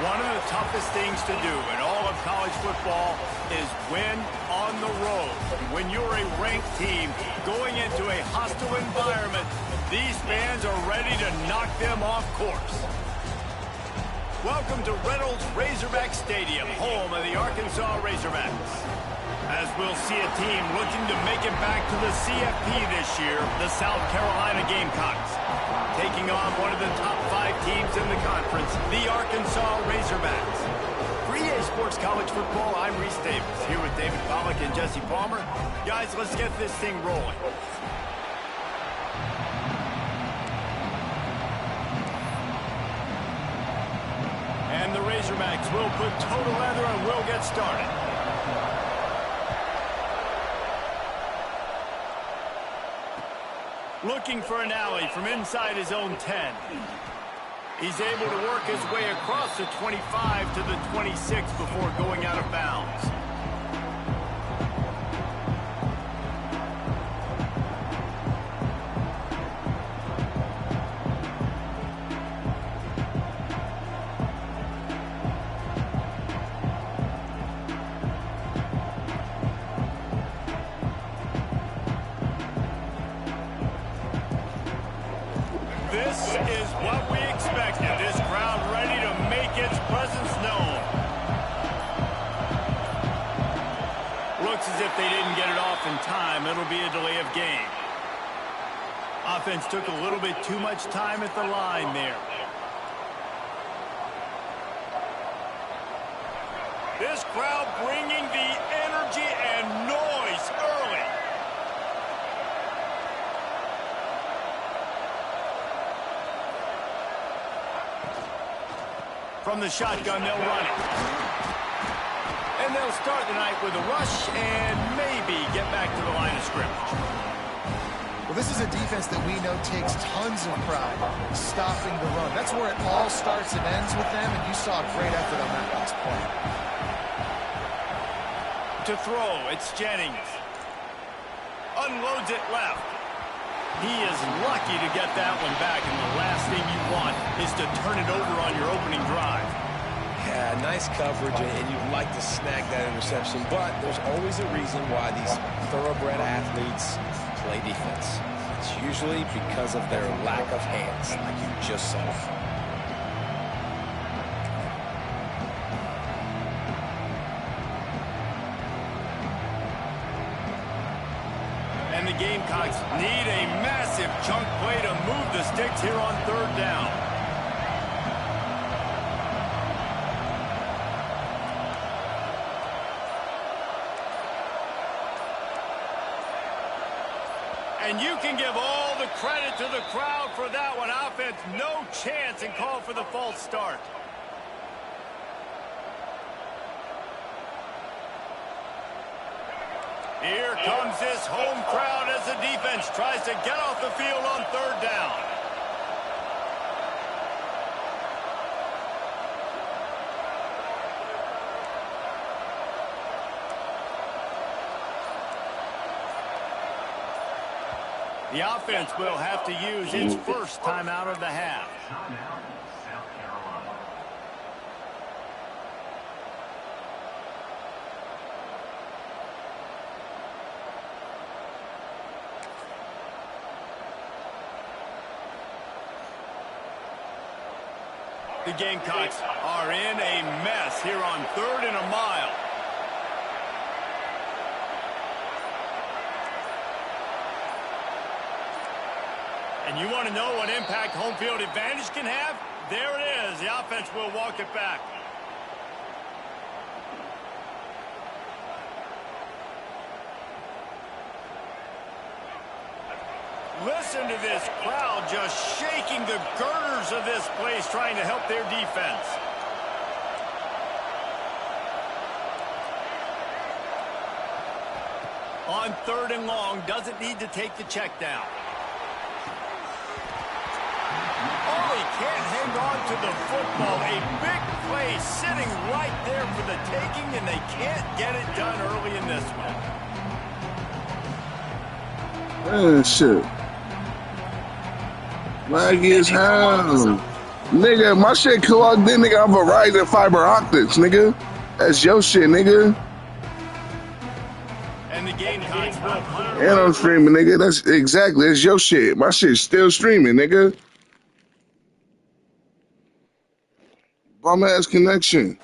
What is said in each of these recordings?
One of the toughest things to do in all of college football is win on the road. When you're a ranked team going into a hostile environment, these fans are ready to knock them off course. Welcome to Reynolds Razorback Stadium, home of the Arkansas Razorbacks. As we'll see a team looking to make it back to the CFP this year, the South Carolina Gamecocks, taking on one of the top 5 teams in the conference, the Arkansas Razorbacks. For EA Sports College Football, I'm Reese Davis, here with David Pollack and Jesse Palmer. Guys, let's get this thing rolling. And the Razorbacks will put toe to leather and we'll get started. Looking for an alley from inside his own 10. He's able to work his way across the 25 to the 26 before going out of bounds. This is what we expected. This crowd ready to make its presence known. Looks as if they didn't get it off in time. It'll be a delay of game. Offense took a little bit too much time at the line there. This crowd bringing the energy and noise early. From the shotgun, they'll run it. And they'll start the night with a rush and maybe get back to the line of scrimmage. Well, this is a defense that we know takes tons of pride stopping the run. That's where it all starts and ends with them, and you saw a great effort on that last play. To throw, it's Jennings. Unloads it left. He is lucky to get that one back, and the last thing you want is to turn it over on your opening drive. Yeah, nice coverage, and you'd like to snag that interception, but there's always a reason why these thoroughbred athletes play defense. It's usually because of their lack of hands, like you just saw. And the Gamecocks need a massive chunk play to move the sticks here on 3rd down. And you can give all the credit to the crowd for that one. Offense, no chance, and call for the false start. Here comes this home crowd as the defense tries to get off the field on 3rd down. The offense will have to use its first timeout of the half. The Gamecocks are in a mess here on 3rd and a mile. And you want to know what impact home field advantage can have? There it is. The offense will walk it back. Listen to this crowd just shaking the girders of this place, trying to help their defense. On 3rd and long, doesn't need to take the check down. Oh, he can't hang on to the football. A big play sitting right there for the taking, and they can't get it done early in this one. Shit. Flag is held. Nigga, my shit clogged in, nigga. I'm Verizon fiber optics, nigga. That's your shit, nigga. And the Gamecocks will punt. And I'm streaming, nigga. That's your shit. My shit's still streaming, nigga. Bum ass connection.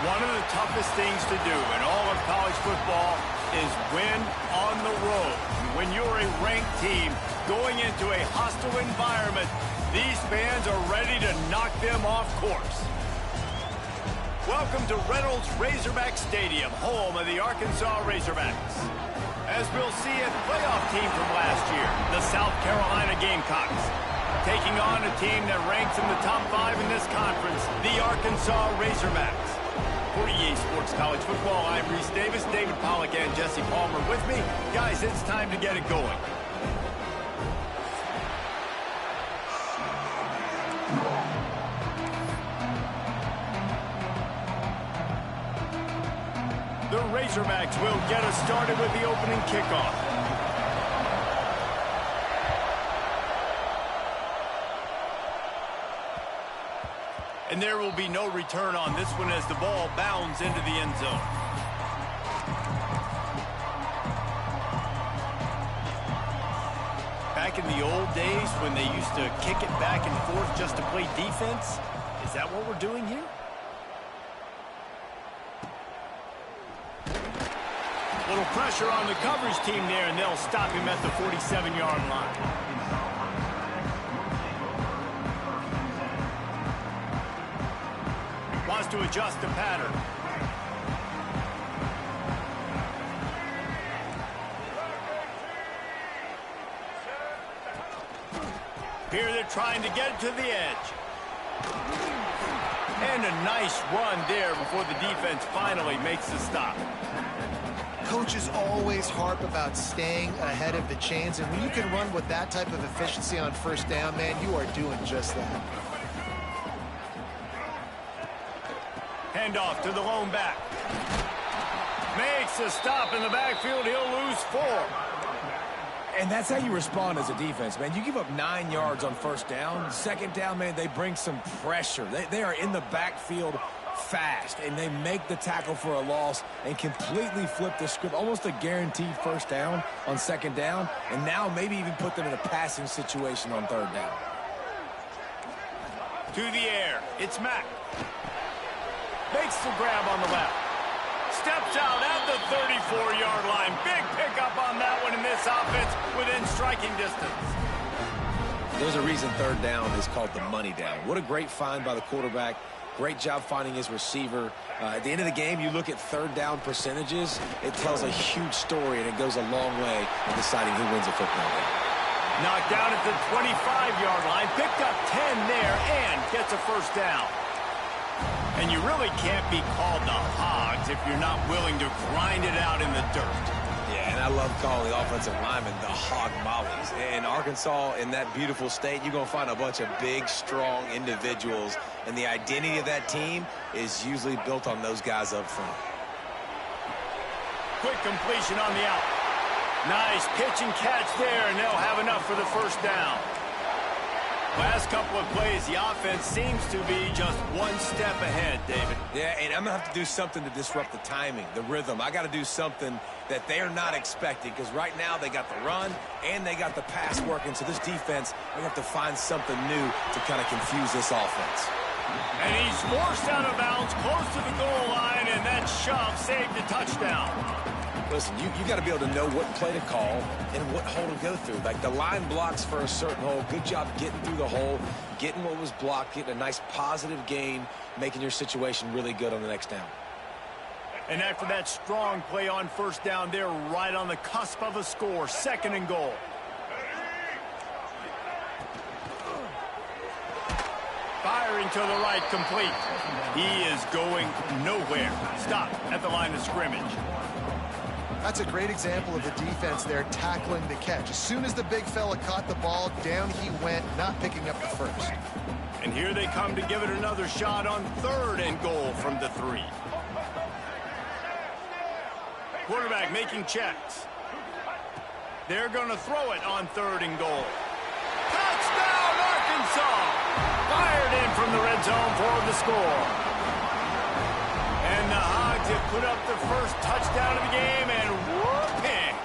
One of the toughest things to do in all of college football is win on the road. When you're a ranked team going into a hostile environment, these fans are ready to knock them off course. Welcome to Reynolds Razorback Stadium, home of the Arkansas Razorbacks. As we'll see a playoff team from last year, the South Carolina Gamecocks, taking on a team that ranks in the top 5 in this conference, the Arkansas Razorbacks. For EA Sports College Football, I'm Reese Davis, David Pollack, and Jesse Palmer with me. Guys, it's time to get it going. The Razorbacks will get us started with the opening kickoff. And there will be no return on this one as the ball bounds into the end zone. Back in the old days when they used to kick it back and forth just to play defense, is that what we're doing here? Little pressure on the coverage team there, and they'll stop him at the 47-yard line. Wants to adjust the pattern. Here they're trying to get it to the edge. And a nice run there before the defense finally makes the stop. Coaches always harp about staying ahead of the chains, and when you can run with that type of efficiency on first down, man, you are doing just that. Handoff to the lone back. Makes a stop in the backfield. He'll lose 4. And that's how you respond as a defense, man. You give up 9 yards on first down. Second down, man, they bring some pressure. They are in the backfield fast, and they make the tackle for a loss and completely flip the script. Almost a guaranteed first down on second down, and now maybe even put them in a passing situation on third down. To the air. It's Mack. Makes the grab on the left. Steps out at the 34-yard line. Big pickup on that one in this offense within striking distance. There's a reason third down is called the money down. What a great find by the quarterback. Great job finding his receiver. At the end of the game, you look at third down percentages. It tells a huge story, and it goes a long way in deciding who wins a football game. Knocked down at the 25-yard line. Picked up 10 there and gets a first down. And you really can't be called the Hogs if you're not willing to grind it out in the dirt. Yeah, and I love calling the offensive linemen the hog mollies. In Arkansas, in that beautiful state, you're going to find a bunch of big, strong individuals. And the identity of that team is usually built on those guys up front. Quick completion on the out. Nice pitch and catch there, and they'll have enough for the first down. Last couple of plays, the offense seems to be just one step ahead, David. Yeah, and I'm going to have to do something to disrupt the timing, the rhythm. I got to do something that they're not expecting, because right now they got the run and they got the pass working. So this defense, they have to find something new to kind of confuse this offense. And he's forced out of bounds close to the goal line, and that shove saved the touchdown. Listen, you got to be able to know what play to call and what hole to go through. Like the line blocks for a certain hole. Good job getting through the hole, getting what was blocked, getting a nice positive gain, making your situation really good on the next down. And after that strong play on first down, they're right on the cusp of a score. 2nd and goal. Firing to the right, complete. He is going nowhere. Stop at the line of scrimmage. That's a great example of the defense there tackling the catch. As soon as the big fella caught the ball, down he went, not picking up the first. And here they come to give it another shot on 3rd and goal from the 3. Quarterback making checks. They're going to throw it on 3rd and goal. Touchdown, Arkansas! Fired in from the red zone for the score. And the Hogs have put up the first touchdown of the game, and whooping.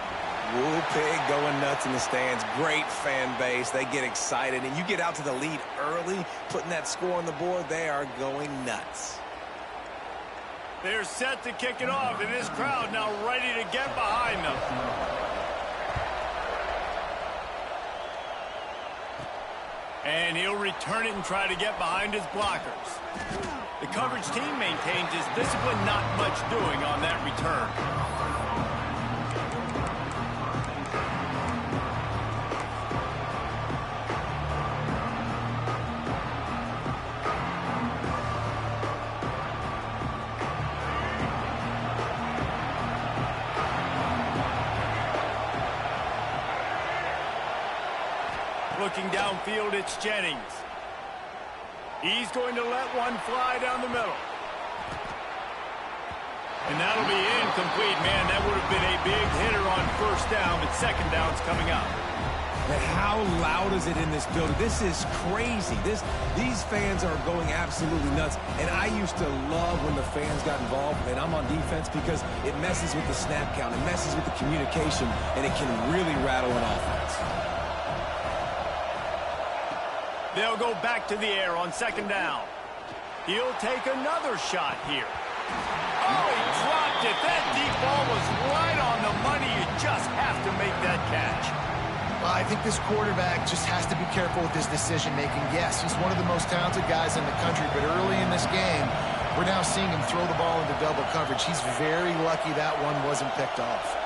Whooping, going nuts in the stands. Great fan base. They get excited, and you get out to the lead early, putting that score on the board, they are going nuts. They're set to kick it off, and this crowd now ready to get behind them. And he'll return it and try to get behind his blockers. The coverage team maintains his discipline, not much doing on that return. Looking downfield, it's Jennings. He's going to let one fly down the middle. And that'll be incomplete. Man, that would have been a big hitter on first down, but second down's coming up. And how loud is it in this building? This is crazy. These fans are going absolutely nuts. And I used to love when the fans got involved, and I'm on defense, because it messes with the snap count, it messes with the communication, and it can really rattle an offense. They'll go back to the air on second down. He'll take another shot here. Oh, he dropped it. That deep ball was right on the money. You just have to make that catch. Well, I think this quarterback just has to be careful with his decision-making. Yes, he's one of the most talented guys in the country, but early in this game, we're now seeing him throw the ball into double coverage. He's very lucky that one wasn't picked off.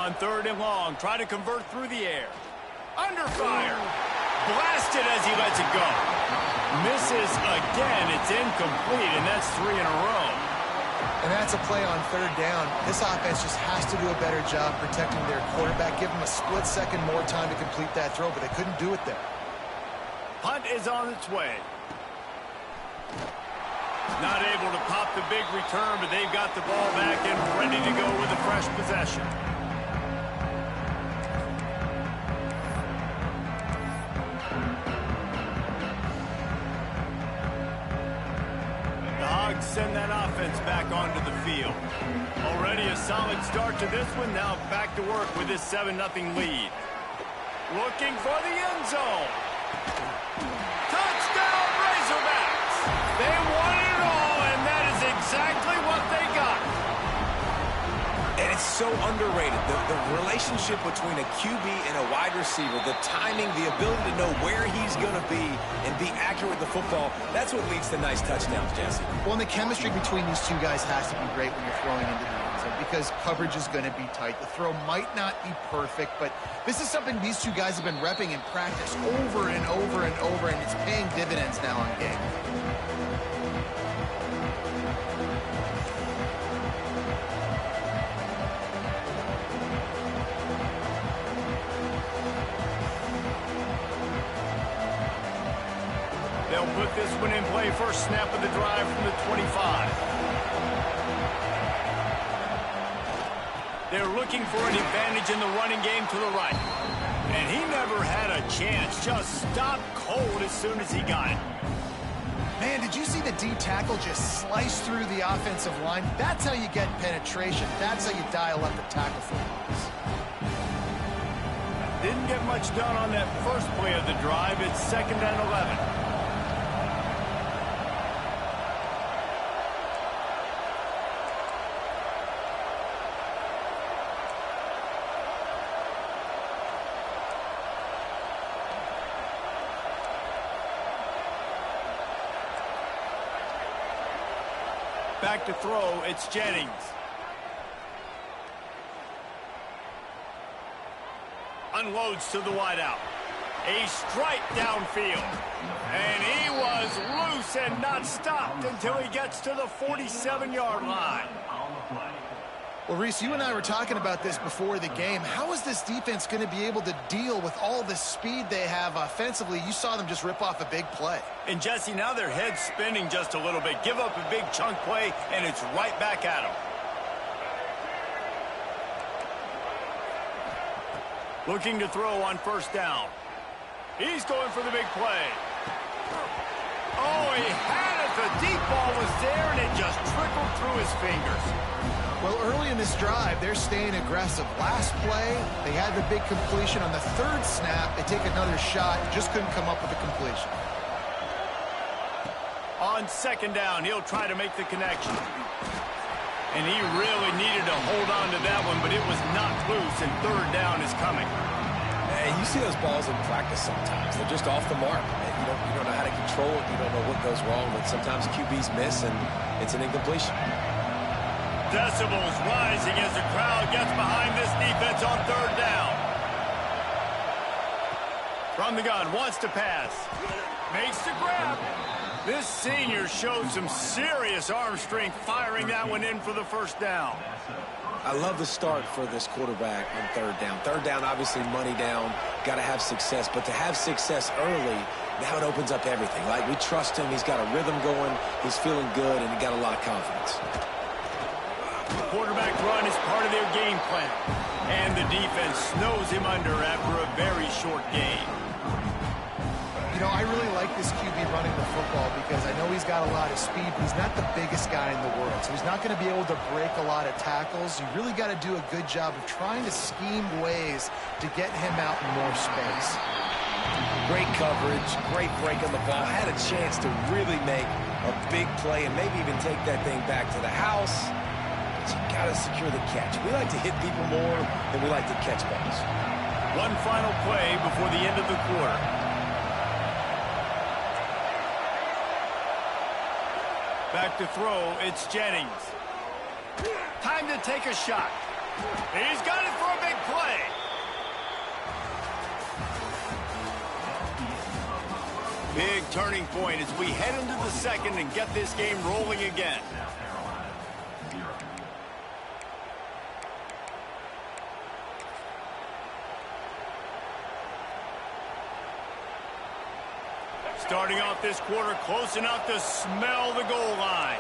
On third and long, try to convert through the air. Under fire. Blasted as he lets it go. Misses again. It's incomplete, and that's 3 in a row. And that's a play on third down. This offense just has to do a better job protecting their quarterback. Give them a split second more time to complete that throw, but they couldn't do it there. Punt is on its way. Not able to pop the big return, but they've got the ball back and ready to go with a fresh possession. Send that offense back onto the field. Already a solid start to this one. Now back to work with this 7-0 lead. Looking for the end zone. Touchdown, Razorbacks! They won it all, and that is exactly what they got. And it's so underrated. The relationship between a QB and a wide receiver, the timing, the ability to know where he's going to be and be accurate with the football, that's what leads to nice touchdowns, Jesse. Well, and the chemistry between these two guys has to be great when you're throwing into the end zone, because coverage is going to be tight. The throw might not be perfect, but this is something these two guys have been repping in practice over and over and over, and it's paying dividends now on game. They'll put this one in play. First snap of the drive from the 25. They're looking for an advantage in the running game to the right. And he never had a chance. Just stopped cold as soon as he got it. Man, did you see the D tackle just slice through the offensive line? That's how you get penetration. That's how you dial up the tackle for loss. Didn't get much done on that first play of the drive. It's 2nd and 11. Back to throw, it's Jennings. Unloads to the wideout. A strike downfield. And he was loose and not stopped until he gets to the 47-yard line. Well, Reese, you and I were talking about this before the game. How is this defense going to be able to deal with all the speed they have offensively? You saw them just rip off a big play. And, Jesse, now their head's spinning just a little bit. Give up a big chunk play, and it's right back at them. Looking to throw on first down. He's going for the big play. Oh, he had it. The The deep ball was there, and it just trickled through his fingers. Well, early in this drive, they're staying aggressive. Last play, they had the big completion. On the third snap, they take another shot, just couldn't come up with a completion. On second down, he'll try to make the connection. And he really needed to hold on to that one, but it was knocked loose, and third down is coming. And you see those balls in practice sometimes. They're just off the mark. You don't know how to control it. You don't know what goes wrong, but sometimes QBs miss, and it's an incompletion. Decibels rising as the crowd gets behind this defense on third down. From the gun, wants to pass. Makes the grab. This senior showed some serious arm strength firing that one in for the first down. I love the start for this quarterback on third down. Third down, obviously money down, got to have success. But to have success early, now it opens up everything. Like, we trust him. He's got a rhythm going. He's feeling good, and he got a lot of confidence. The quarterback run is part of their game plan. And the defense snows him under after a very short game. You know, I really like this QB running the football because I know he's got a lot of speed, but he's not the biggest guy in the world. So he's not going to be able to break a lot of tackles. You really got to do a good job of trying to scheme ways to get him out in more space. Great coverage, great break on the ball. Had a chance to really make a big play and maybe even take that thing back to the house. But you got to secure the catch. We like to hit people more than we like to catch balls. One final play before the end of the quarter. Back to throw, it's Jennings. Time to take a shot. He's got it for a big play. Big turning point as we head into the second and get this game rolling again. Starting off this quarter close enough to smell the goal line.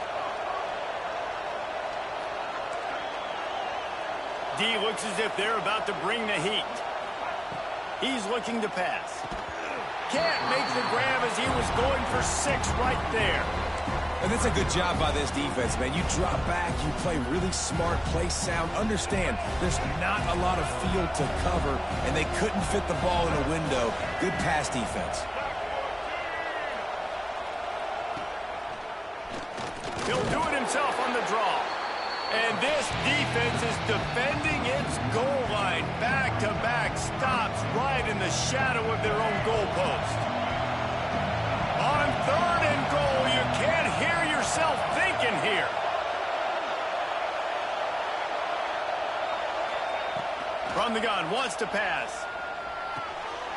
D looks as if they're about to bring the heat. He's looking to pass. Can't make the grab as he was going for 6 right there. And that's a good job by this defense, man. You drop back, you play really smart, play sound. Understand, there's not a lot of field to cover, and they couldn't fit the ball in a window. Good pass defense. He'll do it himself on the draw. And this defense is defending its goal line. Back-to-back stops right in the shadow of their own goalpost. On third and goal, you can't hear yourself thinking here. From the gun, wants to pass.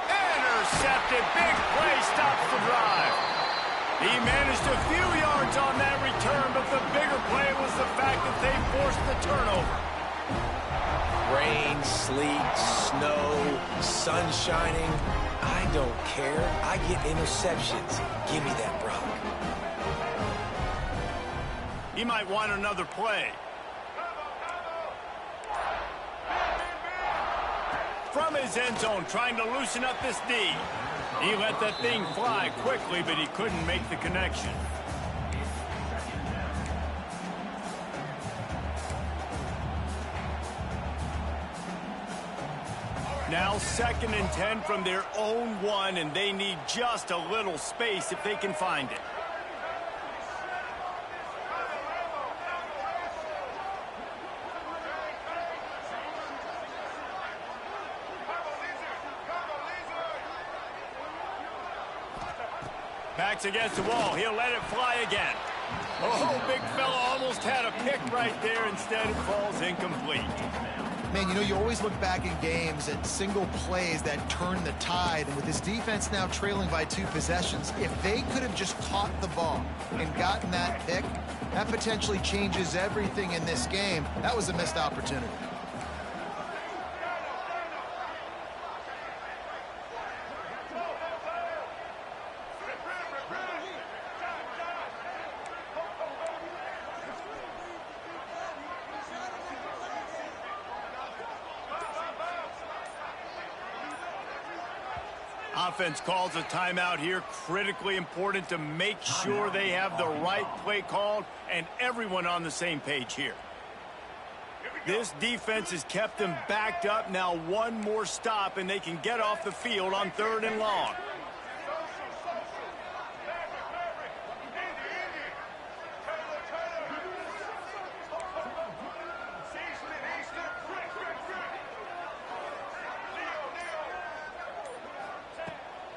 Intercepted. Big play stops the drive. He managed a few yards on that return, but the bigger play was the fact that they forced the turnover. Rain, sleet, snow, sun shining. I don't care. I get interceptions. Give me that, Brock. He might want another play. From his end zone, trying to loosen up this D. He let that thing fly quickly, but he couldn't make the connection. Now 2nd and 10 from their own 1, and they need just a little space if they can find it. Backs against the wall. He'll let it fly again. Oh, big fella almost had a pick right there. Instead, it falls incomplete. Man, you know, you always look back in games at single plays that turn the tide. And with this defense now trailing by 2 possessions, if they could have just caught the ball and gotten that pick, that potentially changes everything in this game. That was a missed opportunity. Offense calls a timeout here. Critically important to make sure they have the right play called and everyone on the same page here. This defense has kept them backed up. Now one more stop and they can get off the field on 3rd and long.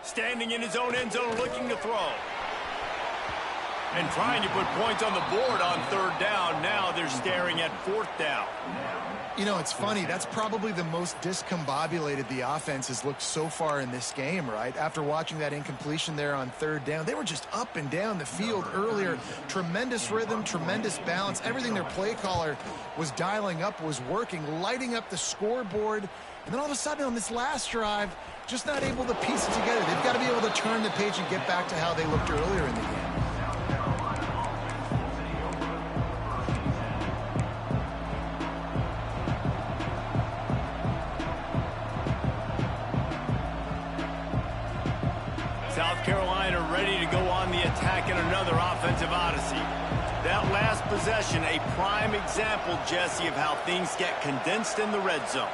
Standing in his own end zone looking to throw. And trying to put points on the board on 3rd down. Now they're staring at 4th down. You know, it's funny. That's probably the most discombobulated the offense has looked so far in this game, right? After watching that incompletion there on 3rd down, they were just up and down the field earlier. Tremendous rhythm, tremendous balance. Everything their play caller was dialing up was working, lighting up the scoreboard. And then all of a sudden on this last drive, just not able to piece it together. They've got to be able to turn the page and get back to how they looked earlier in the game. South Carolina ready to go on the attack in another offensive odyssey. That last possession, a prime example, Jesse, of how things get condensed in the red zone.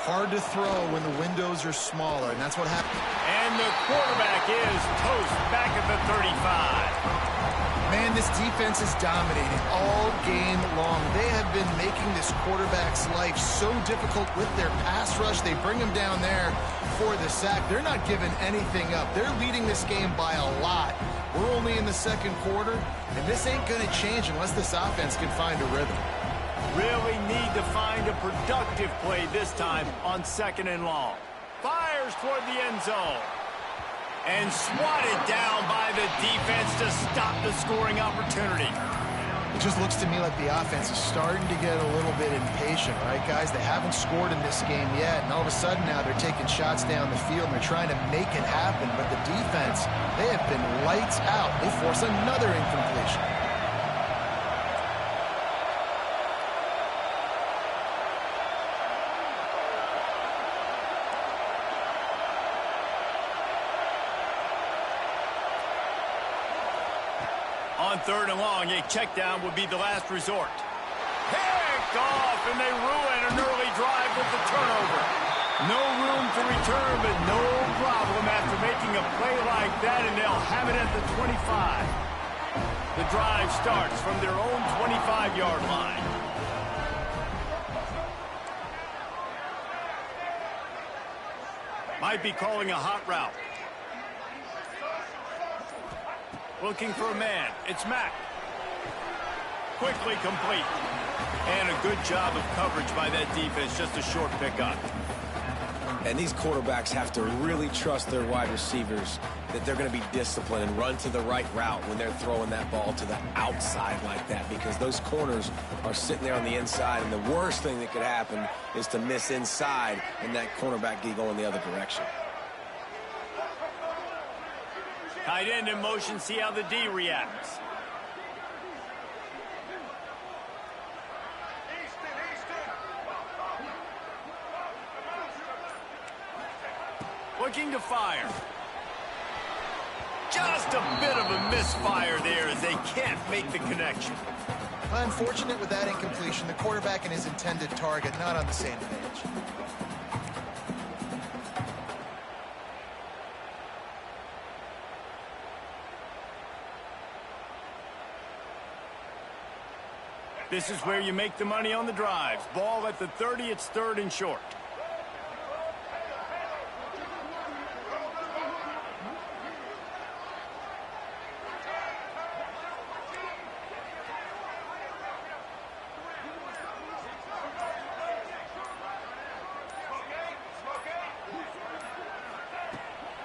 Hard to throw when the windows are smaller, and that's what happened. And the quarterback is toast back at the 35. Man, this defense is dominating all game long. They have been making this quarterback's life so difficult with their pass rush. They bring him down there for the sack. They're not giving anything up. They're leading this game by a lot. We're only in the 2nd quarter, and this ain't going to change unless this offense can find a rhythm. Really need to find a productive play this time on 2nd and long. Fires toward the end zone. And swatted down by the defense to stop the scoring opportunity. It just looks to me like the offense is starting to get a little bit impatient, right, guys? They haven't scored in this game yet, and all of a sudden now they're taking shots down the field and they're trying to make it happen. But the defense, they have been lights out. They force another incompletion. On 3rd and long, a check down would be the last resort. Picked off, and they ruin an early drive with the turnover. No room to return, but no problem after making a play like that, and they'll have it at the 25. The drive starts from their own 25-yard line. Might be calling a hot route. Looking for a man. It's Mack. Quickly complete. And a good job of coverage by that defense. Just a short pickup. And these quarterbacks have to really trust their wide receivers that they're going to be disciplined and run to the right route when they're throwing that ball to the outside like that, because those corners are sitting there on the inside, and the worst thing that could happen is to miss inside and that cornerback get going the other direction. Tight end in motion, see how the D reacts. Looking to fire. Just a bit of a misfire there as they can't make the connection. Unfortunate with that incompletion. The quarterback and his intended target not on the same page. This is where you make the money on the drives. Ball at the 30, it's 3rd and short.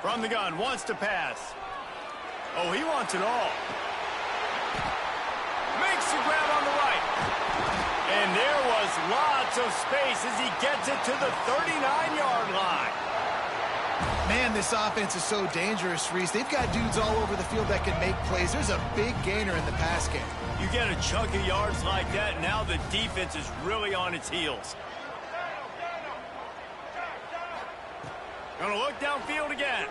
From the gun, wants to pass. Oh, he wants it all. Makes the grab on the right. And there was lots of space as he gets it to the 39-yard line. Man, this offense is so dangerous, Reese. They've got dudes all over the field that can make plays. There's a big gainer in the pass game. You get a chunk of yards like that, now the defense is really on its heels. Gonna look downfield again.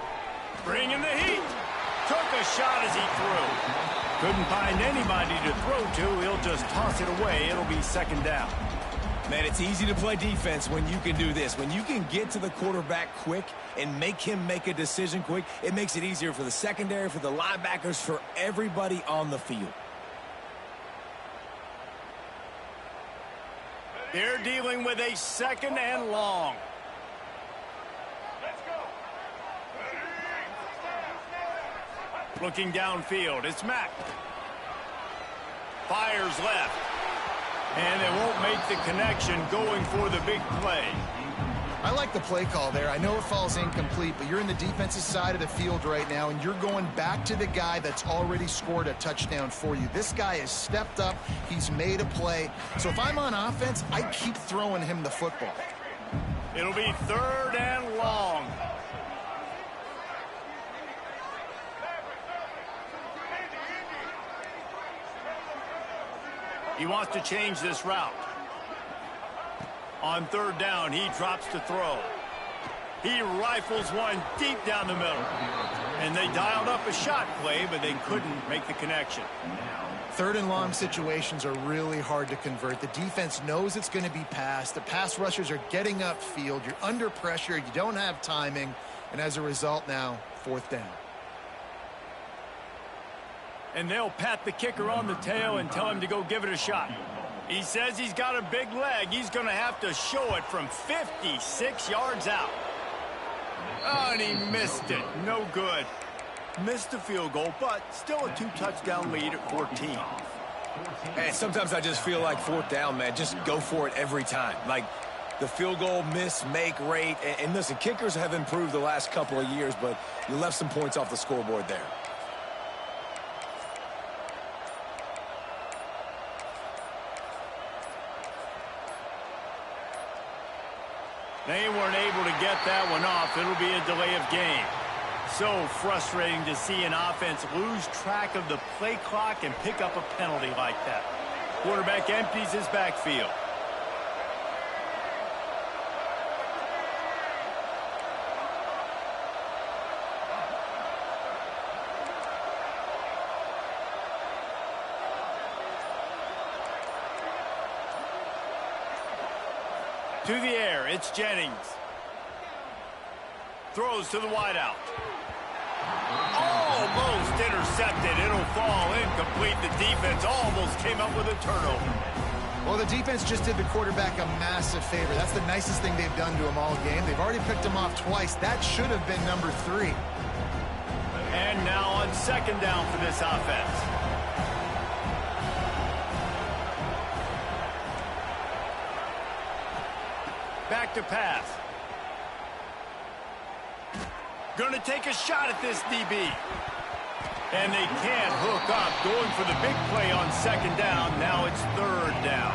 Bringing the heat. Took a shot as he threw. Couldn't find anybody to throw to. He'll just toss it away. It'll be second down. Man, it's easy to play defense when you can do this. When you can get to the quarterback quick and make him make a decision quick, it makes it easier for the secondary, for the linebackers, for everybody on the field. They're dealing with a second and long. Looking downfield, it's Mack. Fires left. And they won't make the connection going for the big play. I like the play call there. I know it falls incomplete, but you're in the defensive side of the field right now, and you're going back to the guy that's already scored a touchdown for you. This guy has stepped up. He's made a play. So if I'm on offense, I keep throwing him the football. It'll be third and long. He wants to change this route. On third down, he drops to throw. He rifles one deep down the middle. And they dialed up a shot play, but they couldn't make the connection. Third and long situations are really hard to convert. The defense knows it's going to be passed. The pass rushers are getting upfield. You're under pressure. You don't have timing. And as a result now, fourth down. And they'll pat the kicker on the tail and tell him to go give it a shot. He says he's got a big leg. He's going to have to show it from 56 yards out. Oh, and he missed it. No good. Missed the field goal, but still a two-touchdown lead at 14. And sometimes I just feel like fourth down, man. Just go for it every time. Like the field goal miss, make rate. And listen, kickers have improved the last couple of years, but you left some points off the scoreboard there. They weren't able to get that one off. It'll be a delay of game. So frustrating to see an offense lose track of the play clock and pick up a penalty like that. Quarterback empties his backfield. To the air, it's Jennings. Throws to the wideout. Almost intercepted. It'll fall incomplete. The defense almost came up with a turnover. Well, the defense just did the quarterback a massive favor. That's the nicest thing they've done to him all game. They've already picked him off twice. That should have been number 3. And now on second down for this offense. Back to pass. Gonna take a shot at this DB. And they can't hook up. Going for the big play on second down. Now it's third down.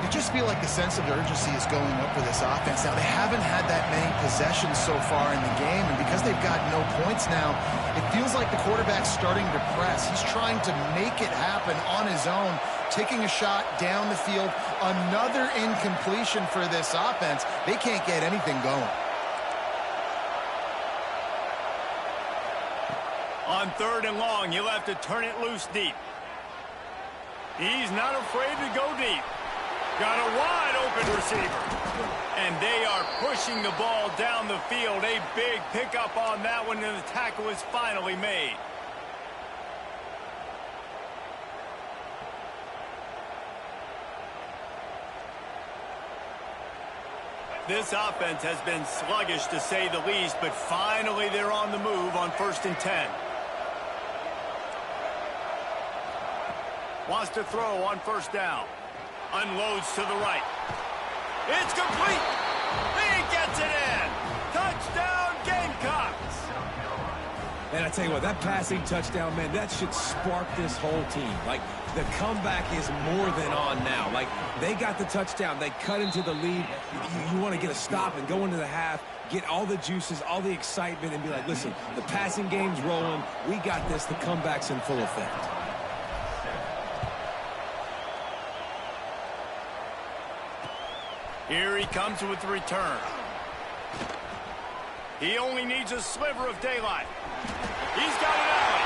You just feel like the sense of urgency is going up for this offense. Now, they haven't had that many possessions so far in the game, and because they've got no points now, it feels like the quarterback's starting to press. He's trying to make it happen on his own, taking a shot down the field. Another incompletion for this offense. They can't get anything going. On third and long, he'll have to turn it loose deep. He's not afraid to go deep. Got a wide open receiver. And they are pushing the ball down the field. A big pickup on that one, and the tackle is finally made. This offense has been sluggish to say the least, but finally they're on the move on 1st and 10. Wants to throw on first down. Unloads to the right. It's complete. He gets it in. Touchdown, Gamecocks. And I tell you what, that passing touchdown, man, that should spark this whole team. Like, the comeback is more than on now. Like, they got the touchdown. They cut into the lead. You want to get a stop and go into the half, get all the juices, all the excitement, and be like, listen, the passing game's rolling. We got this. The comeback's in full effect. Here he comes with the return. He only needs a sliver of daylight. He's got it out.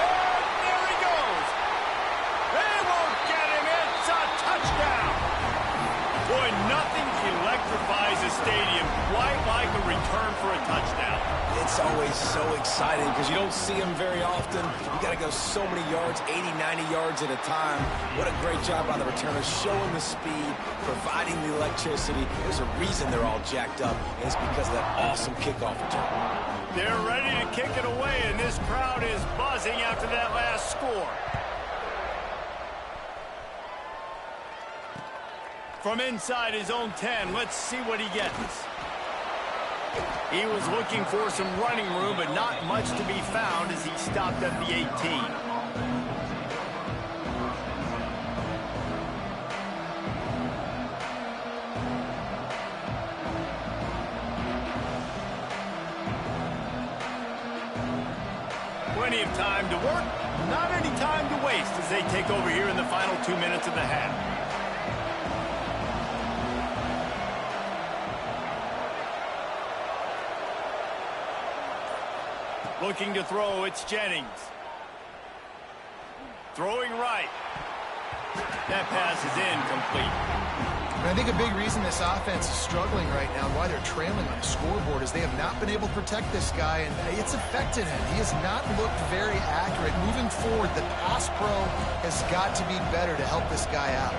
And there he goes. They won't get him. It's a touchdown. Boy, nothing electrifies a stadium quite like a return for a touchdown. It's always so exciting because you don't see them very often. You got to go so many yards, 80, 90 yards at a time. What a great job by the returners, showing the speed, providing the electricity. There's a reason they're all jacked up, and it's because of that awesome kickoff return. They're ready to kick it away, and this crowd is buzzing after that last score. From inside his own 10, let's see what he gets. He was looking for some running room, but not much to be found as he stopped at the 18. Plenty of time to work, not any time to waste as they take over here in the final 2 minutes of the half. Looking to throw, it's Jennings. Throwing right. That pass is incomplete. I think a big reason this offense is struggling right now and why they're trailing on the scoreboard is they have not been able to protect this guy, and it's affected him. He has not looked very accurate. Moving forward, the pass pro has got to be better to help this guy out.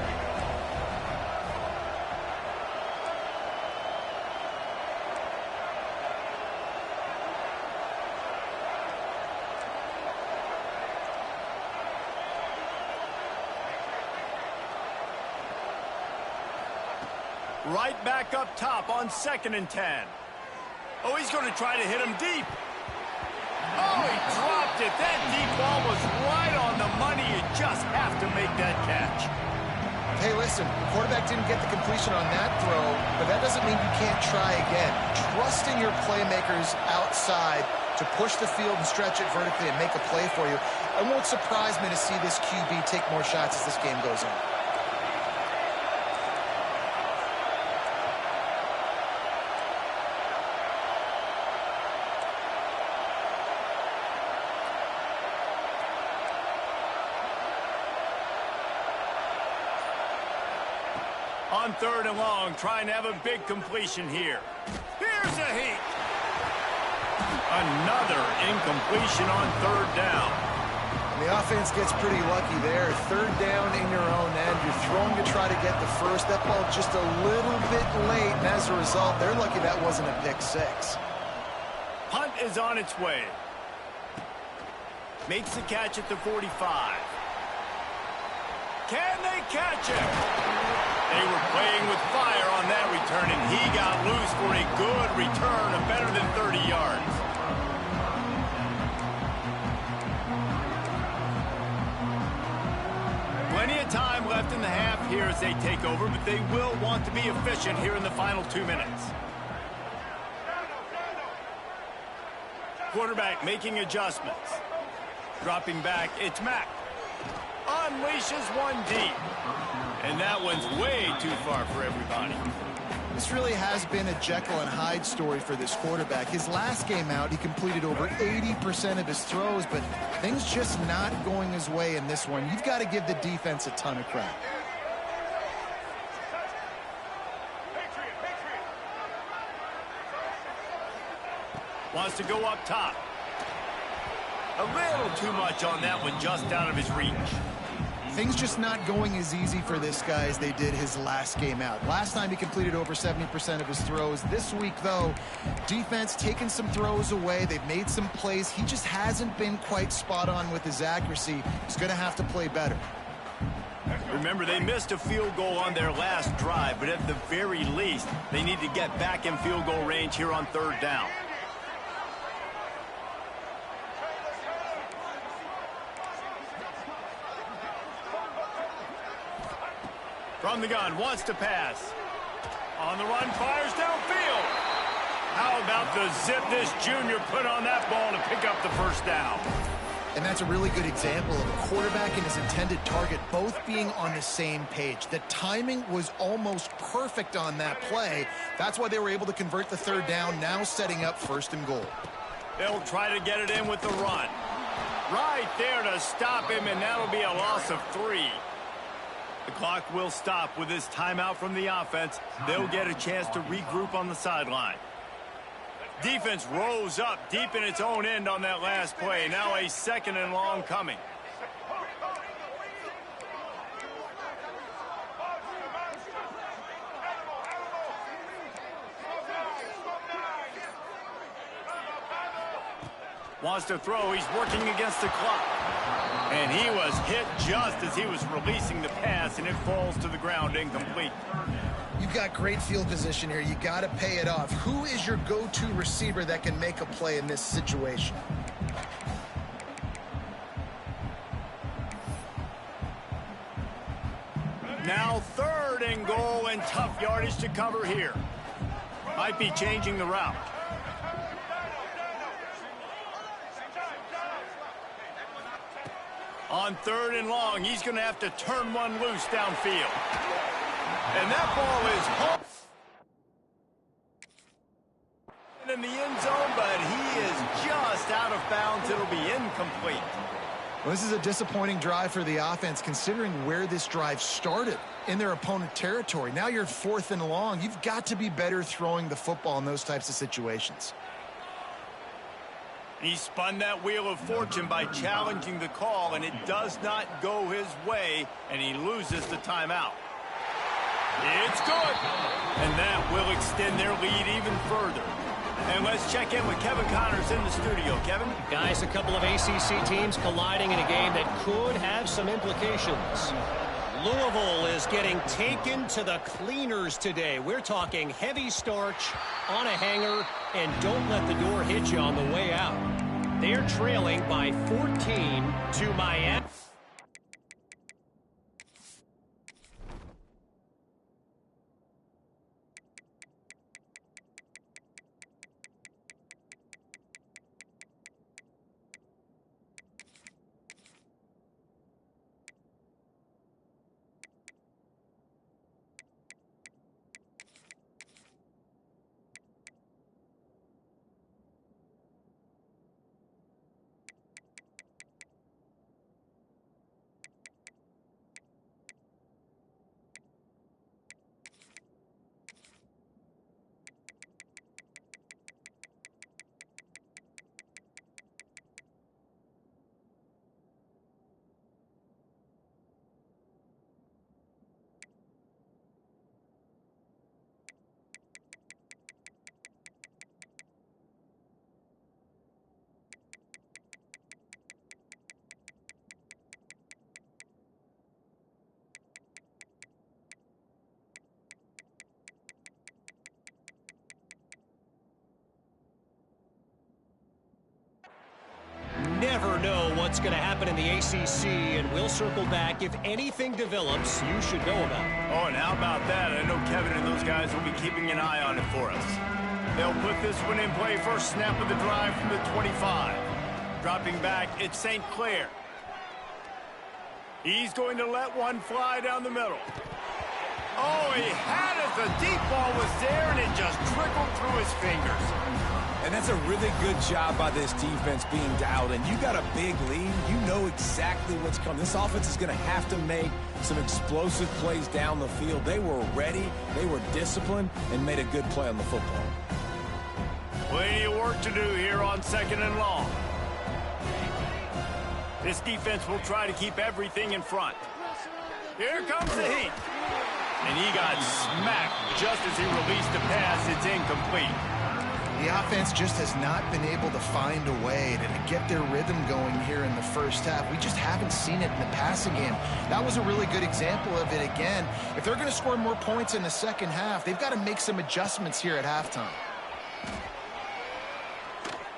Right back up top on 2nd and 10. Oh, he's going to try to hit him deep. Oh, he dropped it. That deep ball was right on the money. You just have to make that catch. Hey, listen, the quarterback didn't get the completion on that throw, but that doesn't mean you can't try again. Trust in your playmakers outside to push the field and stretch it vertically and make a play for you. It won't surprise me to see this QB take more shots as this game goes on. On 3rd and long, trying to have a big completion here. Here's a heat. Another incompletion on 3rd down. And the offense gets pretty lucky there. 3rd down in your own end. You're throwing to try to get the first. That ball just a little bit late, and as a result, they're lucky that wasn't a pick six. Punt is on its way. Makes the catch at the 45. Can they catch him? They were playing with fire on that return, and he got loose for a good return of better than 30 yards. Plenty of time left in the half here as they take over, but they will want to be efficient here in the final 2 minutes. Quarterback making adjustments. Dropping back, it's Mack. Unleashes one deep. And that one's way too far for everybody. This really has been a Jekyll and Hyde story for this quarterback. His last game out, he completed over 80% of his throws, but things just not going his way in this one. You've got to give the defense a ton of credit. Wants to go up top. A little too much on that one, just out of his reach. Things just not going as easy for this guy as they did his last game out. Last time he completed over 70% of his throws. This week, though, defense taking some throws away. They've made some plays. He just hasn't been quite spot on with his accuracy. He's going to have to play better. Remember, they missed a field goal on their last drive, but at the very least, they need to get back in field goal range here on 3rd down. From the gun, wants to pass. On the run, fires downfield. How about the zip this junior put on that ball to pick up the 1st down? And that's a really good example of a quarterback and his intended target both being on the same page. The timing was almost perfect on that play. That's why they were able to convert the third down, now setting up 1st and goal. They'll try to get it in with the run. Right there to stop him, and that'll be a loss of 3. The clock will stop with this timeout from the offense. They'll get a chance to regroup on the sideline. Defense rose up deep in its own end on that last play. Now a 2nd and long coming. Wants to throw. He's working against the clock. And he was hit just as he was releasing the pass, and it falls to the ground incomplete. You've got great field position here. You got to pay it off. Who is your go-to receiver that can make a play in this situation? Now 3rd and goal, and tough yardage to cover here. Might be changing the route. On 3rd and long, he's going to have to turn one loose downfield. And that ball is home in the end zone, but he is just out of bounds. It'll be incomplete. Well, this is a disappointing drive for the offense, considering where this drive started, in their opponent territory. Now you're 4th and long. You've got to be better throwing the football in those types of situations. He spun that wheel of fortune by challenging the call, and it does not go his way, and he loses the timeout. It's good, and that will extend their lead even further. And let's check in with Kevin Connors in the studio. Kevin? Guys, a couple of ACC teams colliding in a game that could have some implications. Louisville is getting taken to the cleaners today. We're talking heavy starch on a hanger, and don't let the door hit you on the way out. They're trailing by 14 to Miami. Never know what's going to happen in the ACC, and we'll circle back if anything develops you should know about. Oh, and how about that? I know Kevin and those guys will be keeping an eye on it for us. They'll put this one in play. First snap of the drive from the 25. Dropping back, it's St. Clair. He's going to let one fly down the middle. Oh, he had it. The deep ball was there, and it just trickled through his fingers. And that's a really good job by this defense being dialed in. You got a big lead. You know exactly what's coming. This offense is going to have to make some explosive plays down the field. They were ready, they were disciplined, and made a good play on the football. Plenty of work to do here on 2nd and long. This defense will try to keep everything in front. Here comes the heat. And he got smacked just as he released the pass. It's incomplete. The offense just has not been able to find a way to get their rhythm going here in the first half. We just haven't seen it in the passing game. That was a really good example of it again. If they're going to score more points in the second half, they've got to make some adjustments here at halftime.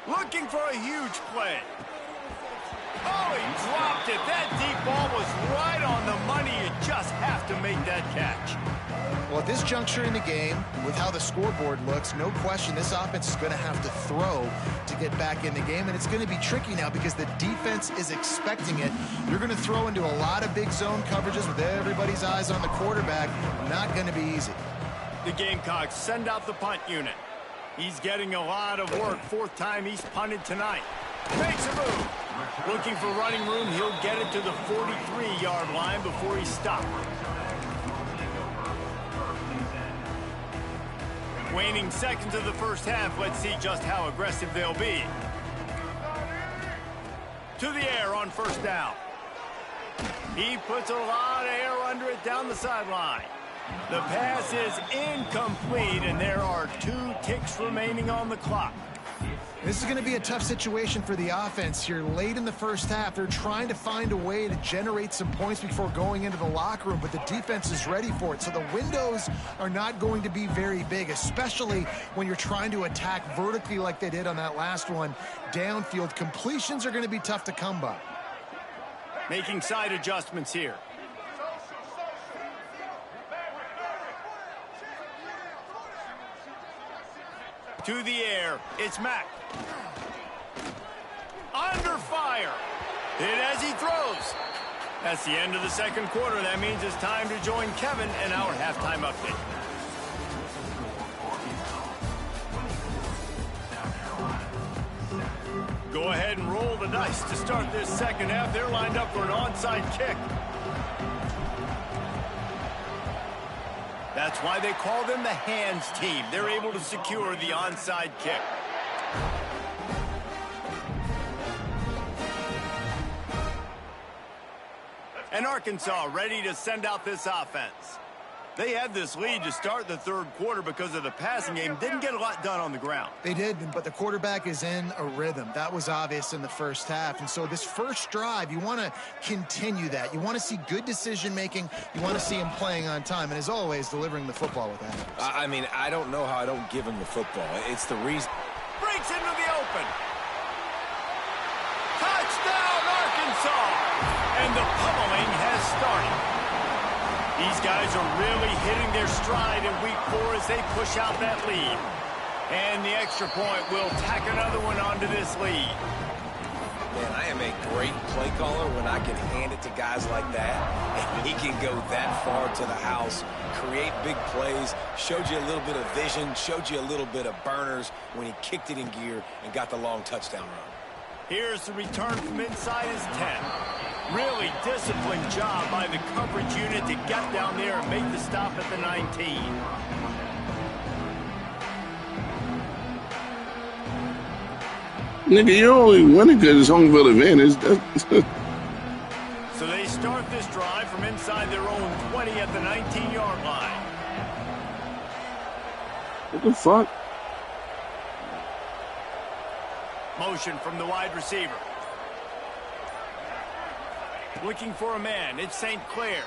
Looking for a huge play. Oh, he dropped it. That deep ball was right on the money. You just have to make that catch. Well, at this juncture in the game, with how the scoreboard looks, no question this offense is going to have to throw to get back in the game, and it's going to be tricky now because the defense is expecting it. You're going to throw into a lot of big zone coverages with everybody's eyes on the quarterback. Not going to be easy. The Gamecocks send out the punt unit. He's getting a lot of work. Fourth time he's punted tonight. Makes a move. Looking for running room. He'll get it to the 43-yard line before he's stopped. Waning seconds of the first half. Let's see just how aggressive they'll be. To the air on first down. He puts a lot of air under it down the sideline. The pass is incomplete, and there are 2 ticks remaining on the clock. This is going to be a tough situation for the offense here late in the first half. They're trying to find a way to generate some points before going into the locker room, but the defense is ready for it. So the windows are not going to be very big, especially when you're trying to attack vertically like they did on that last one. Downfield completions are going to be tough to come by. Making side adjustments here. To the air, it's Mack. Under fire. Hit as he throws. That's the end of the second quarter. That means it's time to join Kevin in our halftime update. Go ahead and roll the dice to start this second half. They're lined up for an onside kick. That's why they call them the hands team. They're able to secure the onside kick. And Arkansas ready to send out this offense. They had this lead to start the third quarter because of the passing game. Didn't get a lot done on the ground. They did, but the quarterback is in a rhythm. That was obvious in the first half. And so this first drive, you want to continue that. You want to see good decision-making. You want to see him playing on time. And as always, delivering the football with that. I mean, I don't know how I don't give him the football. It's the reason. Breaks into the open. Touchdown, Arkansas! And the pummeling has started. These guys are really hitting their stride in week 4 as they push out that lead. And the extra point will tack another one onto this lead. Man, I am a great play caller when I can hand it to guys like that. And he can go that far to the house, create big plays, showed you a little bit of vision, showed you a little bit of burners when he kicked it in gear and got the long touchdown run. Here's the return from inside his 10. Really disciplined job by the coverage unit to get down there and make the stop at the 19. Nigga, you're only winning because it's home field advantage. So they start this drive from inside their own 20 at the 19-yard line. What the fuck? Motion from the wide receiver. Looking for a man. It's St. Clair.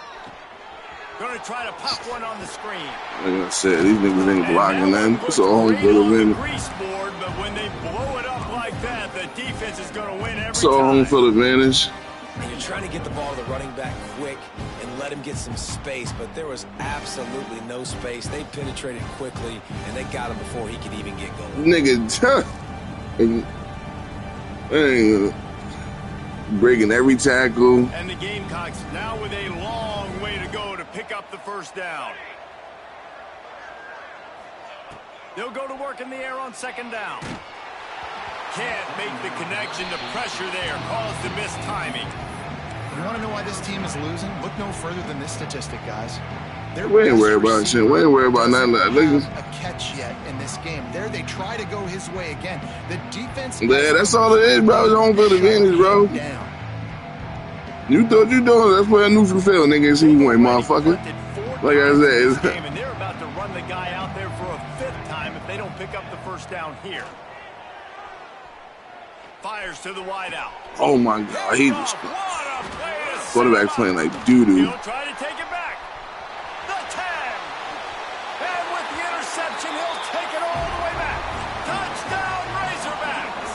Going to try to pop one on the screen. Like I said, these niggas ain't blocking nothing. It's all home field advantage. Grease board, but when they blow it up like that, the defense is going to win every It's all time. home field advantage. And you're trying to get the ball to the running back quick and let him get some space, but there was absolutely no space. They penetrated quickly, and they got him before he could even get going. Nigga, dang, breaking every tackle. And the Gamecocks now with a long way to go to pick up the first down. They'll go to work in the air on second down. Can't make the connection. The pressure there caused the missed timing. You want to know why this team is losing? Look no further than this statistic, guys. We ain't worried about shit. We ain't worried about nothing. A catch yet in this game. There they try to go his way again. The defense. Yeah, that's all it is, bro. It's home field advantage, bro. You thought you doing it. That's why I neutral field, nigga. See you ain't, motherfucker. Like I said. And they're about to run the guy out there for a 5th time if they don't pick up the first down here. Fires to the wideout. Oh my God, he just quarterback playing like doo-doo. He'll try to take it back. The 10. And with the interception, he'll take it all the way back. Touchdown, Razorbacks.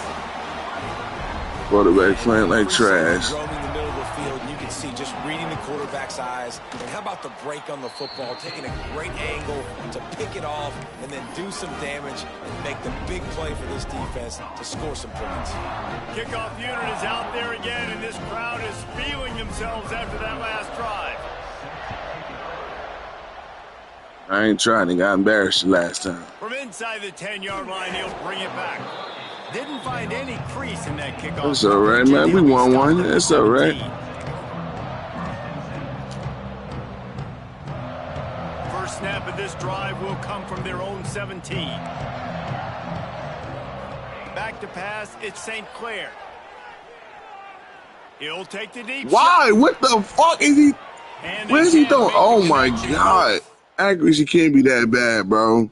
Quarterback playing like trash. Roaming the middle of the field, and you can see just reading the quarterback's eyes. And how about about the break on the football, taking a great angle to pick it off and then do some damage and make the big play for this defense to score some points. Kickoff unit is out there again, and this crowd is feeling themselves after that last drive. I ain't trying. They got embarrassed last time. From inside the 10-yard line, he'll bring it back. Didn't find any crease in that kickoff. It's all right, man. We won one. It's all right. First snap of this drive will come from their own 17. Back to pass, it's St. Clair. He'll take the deep Why? shot. What the fuck is he? And Where is he throwing? Oh, my connection. God. Accuracy can't be that bad, bro.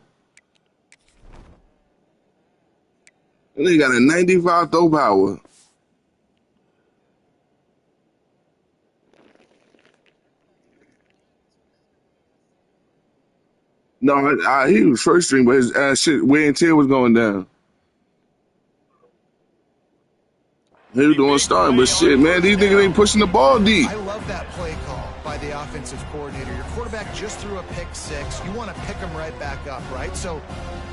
And they got a 95 throw power. No, he was first string, but his shit, wear and tear was going down. He was doing starting, but shit, man, these niggas ain't pushing the ball deep. I love that play call by the offensive coordinator. Your quarterback just threw a pick six. You want to pick him right back up, right? So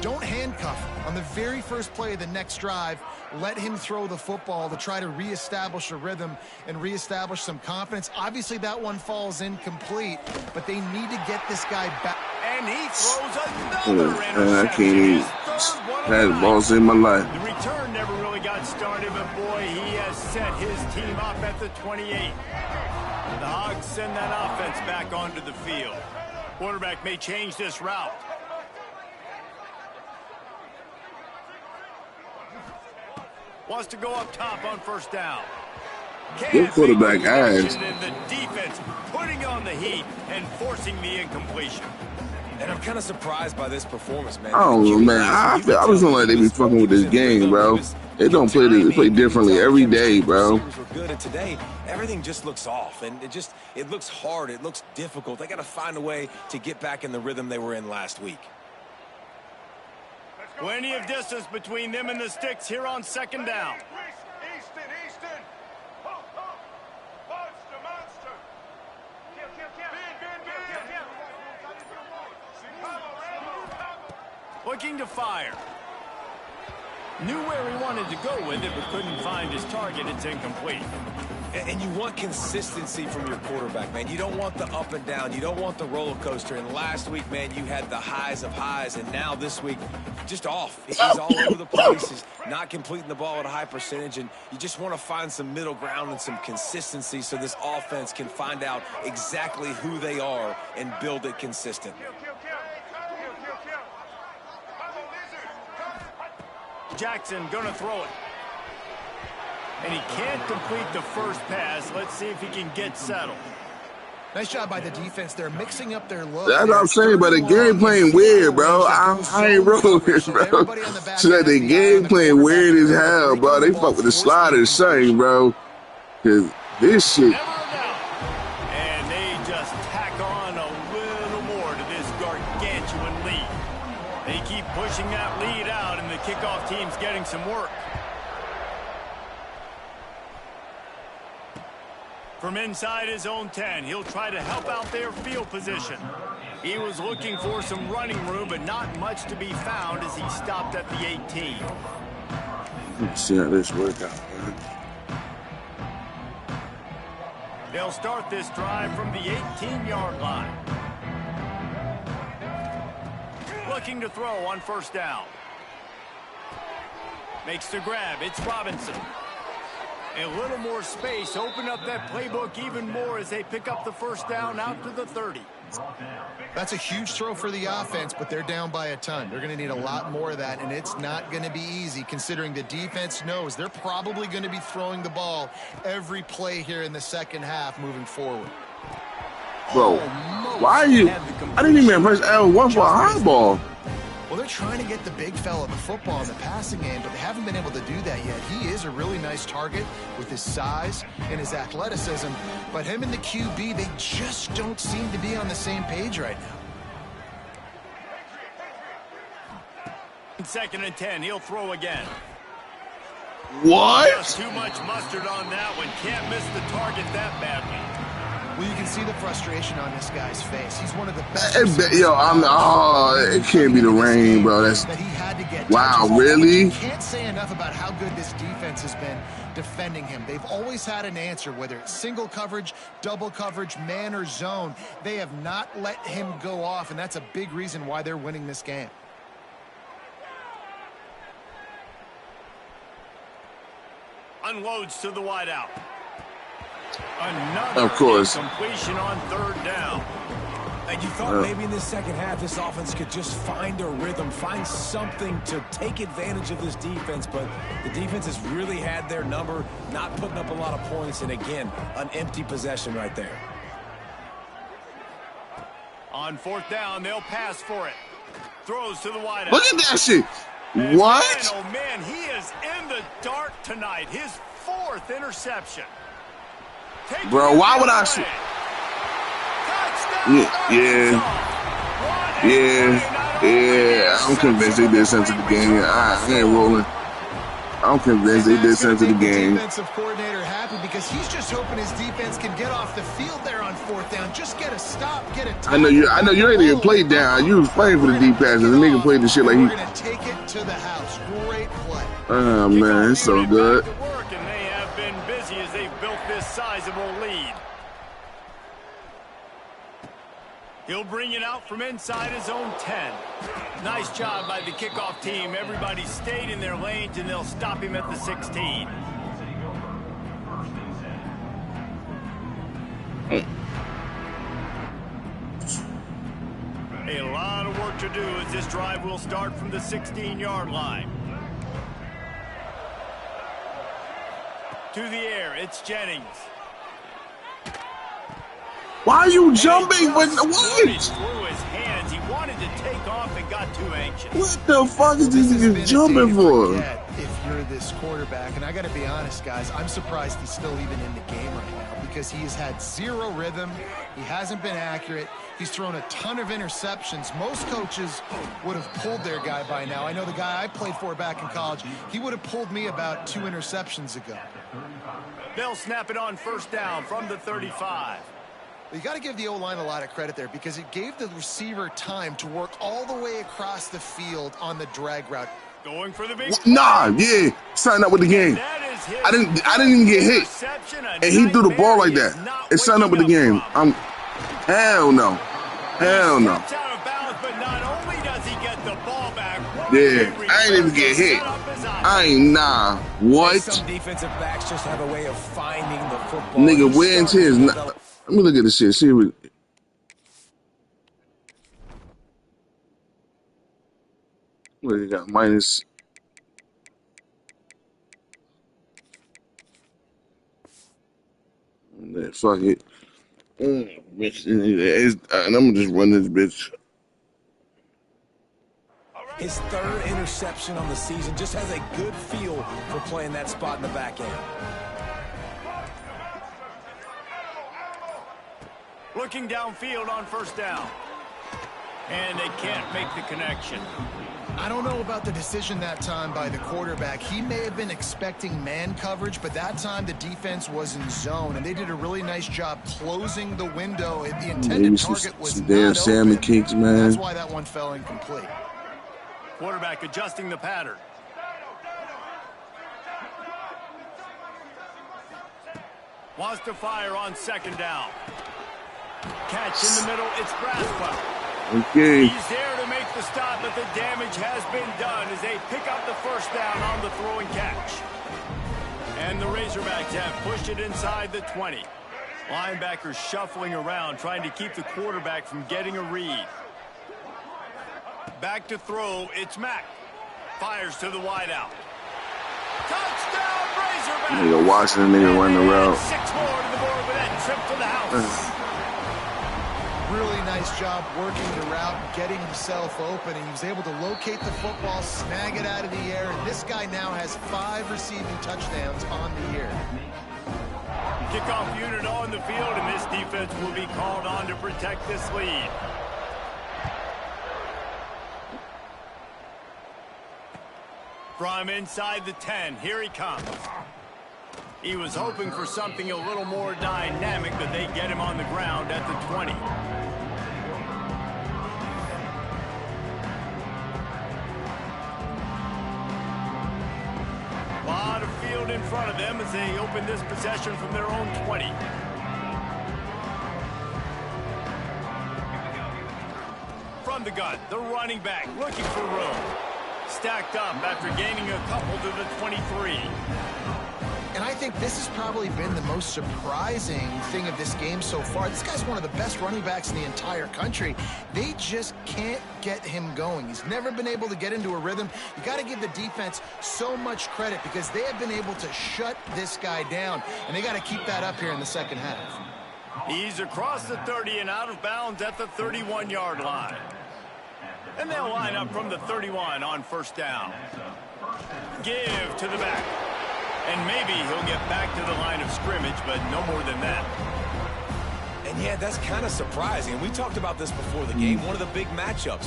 don't handcuff him. On the very first play of the next drive, let him throw the football to try to reestablish a rhythm and reestablish some confidence. Obviously, that one falls incomplete, but they need to get this guy back. And he throws another interception. I can't even had balls in my life. The return never really got started, but boy, he has set his team up at the 28. The Hogs send that offense back onto the field. Quarterback may change this route. Wants to go up top on first down. Good quarterback ass. And the defense putting on the heat and forcing the incompletion. And I'm kind of surprised by this performance, man. I don't know, man. I was feeling like they be fucking with this game, bro. They don't play this. They play differently every day, bro. Were good, and today everything just looks off, and it looks hard. It looks difficult. They got to find a way to get back in the rhythm they were in last week. Plenty of distance between them and the sticks here on second down. Looking to fire. Knew where he wanted to go with it, but couldn't find his target. It's incomplete. And you want consistency from your quarterback, man. You don't want the up and down. You don't want the roller coaster. And last week, man, you had the highs of highs. And now this week, just off. He's all over the place. He's not completing the ball at a high percentage. And you just want to find some middle ground and some consistency so this offense can find out exactly who they are and build it consistent. Jackson gonna throw it. And he can't complete the first pass. Let's see if he can get settled. Nice job by the defense. They're mixing up their look. That's what I'm saying, but the game playing weird, bro. I ain't rolling, bro. So that the game playing weird as hell, bro. They fuck with the sliders, same, bro. Cause this shit. And they just tack on a little more to this gargantuan lead. They keep pushing that lead out, and the kickoff team's getting some work. From inside his own 10, he'll try to help out their field position. He was looking for some running room, but not much to be found as he stopped at the 18. Let's see how this works out, man. They'll start this drive from the 18-yard line. Looking to throw on first down. Makes the grab. It's Robinson. A little more space. Open up that playbook even more as they pick up the first down out to the 30. That's a huge throw for the offense, but they're down by a ton. They're going to need a lot more of that, and it's not going to be easy considering the defense knows they're probably going to be throwing the ball every play here in the second half moving forward. Bro, why are you? I didn't even press L1 for a high ball. Well, they're trying to get the big fella the football in the passing game, but they haven't been able to do that yet. He is a really nice target with his size and his athleticism, but him and the QB, they just don't seem to be on the same page right now. Second and 10, he'll throw again. What? Just too much mustard on that one. Can't miss the target that badly. Well, you can see the frustration on this guy's face. He's one of the best. Yo, it can't be the rain, bro. That's that he had to get wow, touches. really? You can't say enough about how good this defense has been defending him. They've always had an answer, whether it's single coverage, double coverage, man or zone. They have not let him go off, and that's a big reason why they're winning this game. Unloads to the wideout. Another of course. Completion on third down. And you thought maybe in the second half this offense could just find a rhythm, find something to take advantage of this defense, but the defense has really had their number, not putting up a lot of points, and again, an empty possession right there. On fourth down, they'll pass for it. Throws to the wideout. Look at that shit. And What? Man, oh man, he is in the dark tonight. His 4th interception. Bro, why would I? Yeah. I'm convinced they did something to the game. I ain't rolling. I'm convinced they did something to the game. Defensive coordinator happy because he's just hoping his defense can get off the field there on fourth down. Just get a stop, get a touch. I know you ain't even played down. You was playing for the deep passes. The nigga played the shit like he. We're gonna take it to the house. Great play. Oh man, it's so good. And they have been busy as they've built this sizable lead. He'll bring it out from inside his own 10. Nice job by the kickoff team. Everybody stayed in their lanes, and they'll stop him at the 16. A lot of work to do as this drive will start from the 16-yard line. To the air, it's Jennings. Why are you jumping? What? Through his hands. He wanted to take off and got too anxious. What the fuck is this nigga jumping for? If you're this quarterback, and I got to be honest, guys, I'm surprised he's still even in the game right now because he has had zero rhythm. He hasn't been accurate. He's thrown a ton of interceptions. Most coaches would have pulled their guy by now. I know the guy I played for back in college, he would have pulled me about 2 interceptions ago. They'll snap it on first down from the 35. You got to give the O-line a lot of credit there because it gave the receiver time to work all the way across the field on the drag route. Going for the big Nah, yeah, sign up with the game. I didn't even get hit, and he threw the ball like that. It's sign up with the game. Hell no, hell no. Yeah, I ain't even get hit. I ain't nah. What? Some defensive backs just have a way of finding the football. Nigga, when's his? Let me look at this shit. See what. What you got? Minus. Fuck it. And I'm gonna just run this bitch. His 3rd interception on the season, just has a good feel for playing that spot in the back end. Looking downfield on first down. And they can't make the connection. I don't know about the decision that time by the quarterback. He may have been expecting man coverage, but that time the defense was in zone, and they did a really nice job closing the window. The intended target was some damn salmon kicks, man. That's why that one fell incomplete. Quarterback adjusting the pattern. Wants to fire on second down. Catch in the middle, it's Braswell. Okay. He's there to make the stop, but the damage has been done as they pick up the first down on the throw and catch. And the Razorbacks have pushed it inside the 20. Linebackers shuffling around, trying to keep the quarterback from getting a read. Back to throw, it's Mack. Fires to the wideout. Touchdown, Razorbacks! Nigga watching the nigga run the route. 6 more to the board with that trip to the house. Really nice job working the route, getting himself open, and he was able to locate the football, snag it out of the air, and this guy now has 5 receiving touchdowns on the year. Kickoff unit on the field, and this defense will be called on to protect this lead. From inside the 10, here he comes. He was hoping for something a little more dynamic, but they get him on the ground at the 20. A lot of field in front of them as they open this possession from their own 20. From the gun, the running back looking for room. Stacked up after gaining a couple to the 23. And I think this has probably been the most surprising thing of this game so far. This guy's one of the best running backs in the entire country. They just can't get him going. He's never been able to get into a rhythm. You got to give the defense so much credit because they have been able to shut this guy down, and they got to keep that up here in the second half. He's across the 30 and out of bounds at the 31-yard line. And they'll line up from the 31 on first down. Give to the back. And maybe he'll get back to the line of scrimmage, but no more than that. And yeah, that's kind of surprising. We talked about this before the game. One of the big matchups.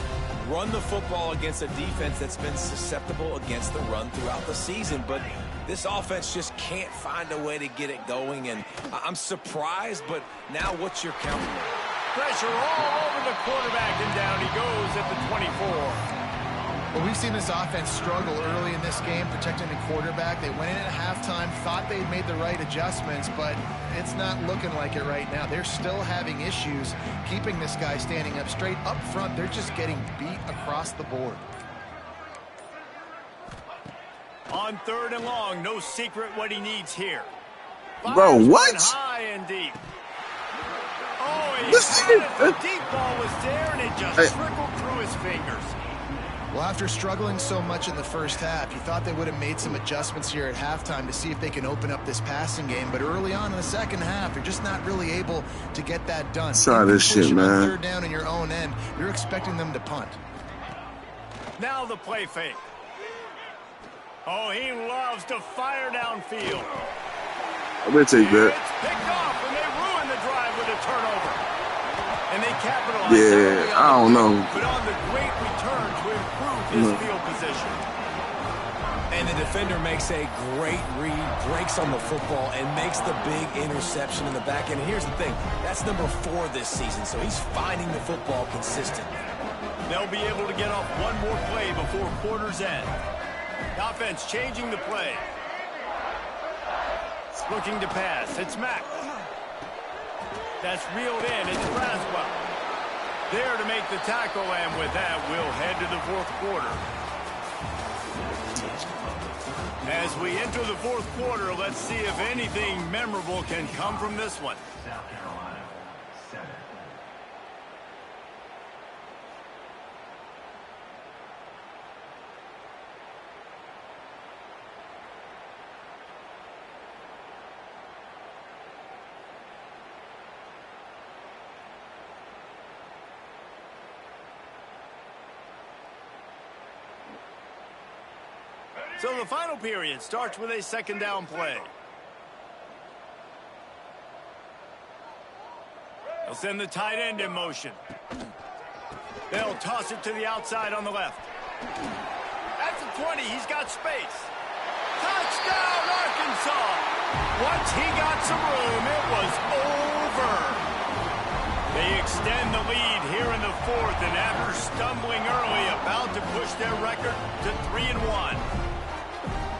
Run the football against a defense that's been susceptible against the run throughout the season. But this offense just can't find a way to get it going. And I'm surprised, but now what's your counter? Pressure all over the quarterback, and down he goes at the 24. Well, we've seen this offense struggle early in this game, protecting the quarterback. They went in at halftime, thought they'd made the right adjustments, but it's not looking like it right now. They're still having issues keeping this guy standing up straight. Up front, they're just getting beat across the board. On third and long, no secret what he needs here. Bro, what? High and deep. Oh, the deep ball was there, and it just trickled through his fingers. Well, after struggling so much in the first half, you thought they would have made some adjustments here at halftime to see if they can open up this passing game. But early on in the second half, you're just not really able to get that done. Try this shit, man. Third down in your own end, you're expecting them to punt. Now the play fake. Oh, he loves to fire downfield. I'm going to take that. It's picked off, and they ruin the drive with a turnover. And they capitalize. Yeah, I don't know. But on the great return to improve his field position. And the defender makes a great read, breaks on the football, and makes the big interception in the back end. And here's the thing, that's number 4 this season, so he's finding the football consistently. They'll be able to get off one more play before quarter's end. The offense changing the play. Looking to pass. It's Mack. That's reeled in. It's Braswell. There to make the tackle, and with that, we'll head to the fourth quarter. As we enter the fourth quarter, let's see if anything memorable can come from this one. So the final period starts with a second down play. They'll send the tight end in motion. They'll toss it to the outside on the left. At the 20, he's got space. Touchdown, Arkansas! Once he got some room, it was over. They extend the lead here in the fourth, and after stumbling early, about to push their record to 3-1.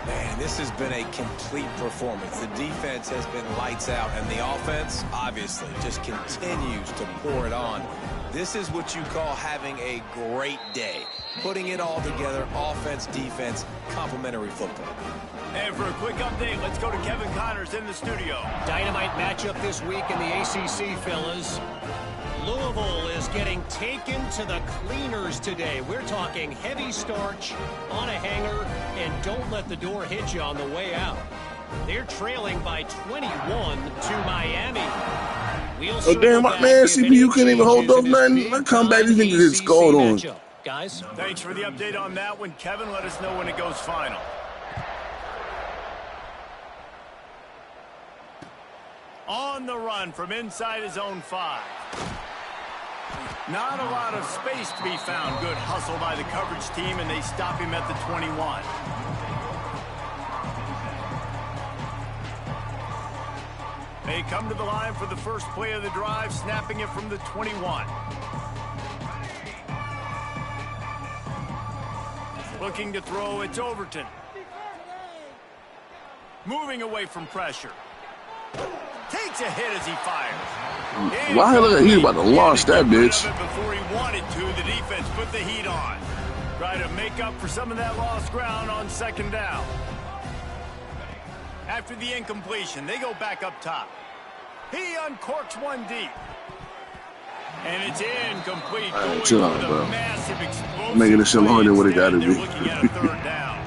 Man, this has been a complete performance. The defense has been lights out, and the offense, obviously, just continues to pour it on. This is what you call having a great day. Putting it all together, offense, defense, complementary football. And for a quick update, let's go to Kevin Connors in the studio. Dynamite matchup this week in the ACC, fellas. Louisville is getting taken to the cleaners today. We're talking heavy starch on a hanger, and don't let the door hit you on the way out. They're trailing by 21 to Miami. Oh, damn, my man, CPU couldn't even hold off nothing. I come back, these niggas get scored on. Guys, thanks for the update on that one, Kevin. Let us know when it goes final. On the run from inside his own 5. Not a lot of space to be found. Good hustle by the coverage team, and they stop him at the 21. They come to the line for the first play of the drive, snapping it from the 21. Looking to throw, it's Overton. Moving away from pressure. Takes a hit as he fires. Why look like he about to launch that bitch? Before he wanted to, the defense put the heat on. Try to make up for some of that lost ground on second down. After the incompletion, they go back up top. He uncorks one deep. And it's incomplete. Right, chill out, bro. Massive explosive making this shit longer than what it got to be. Looking at a third down.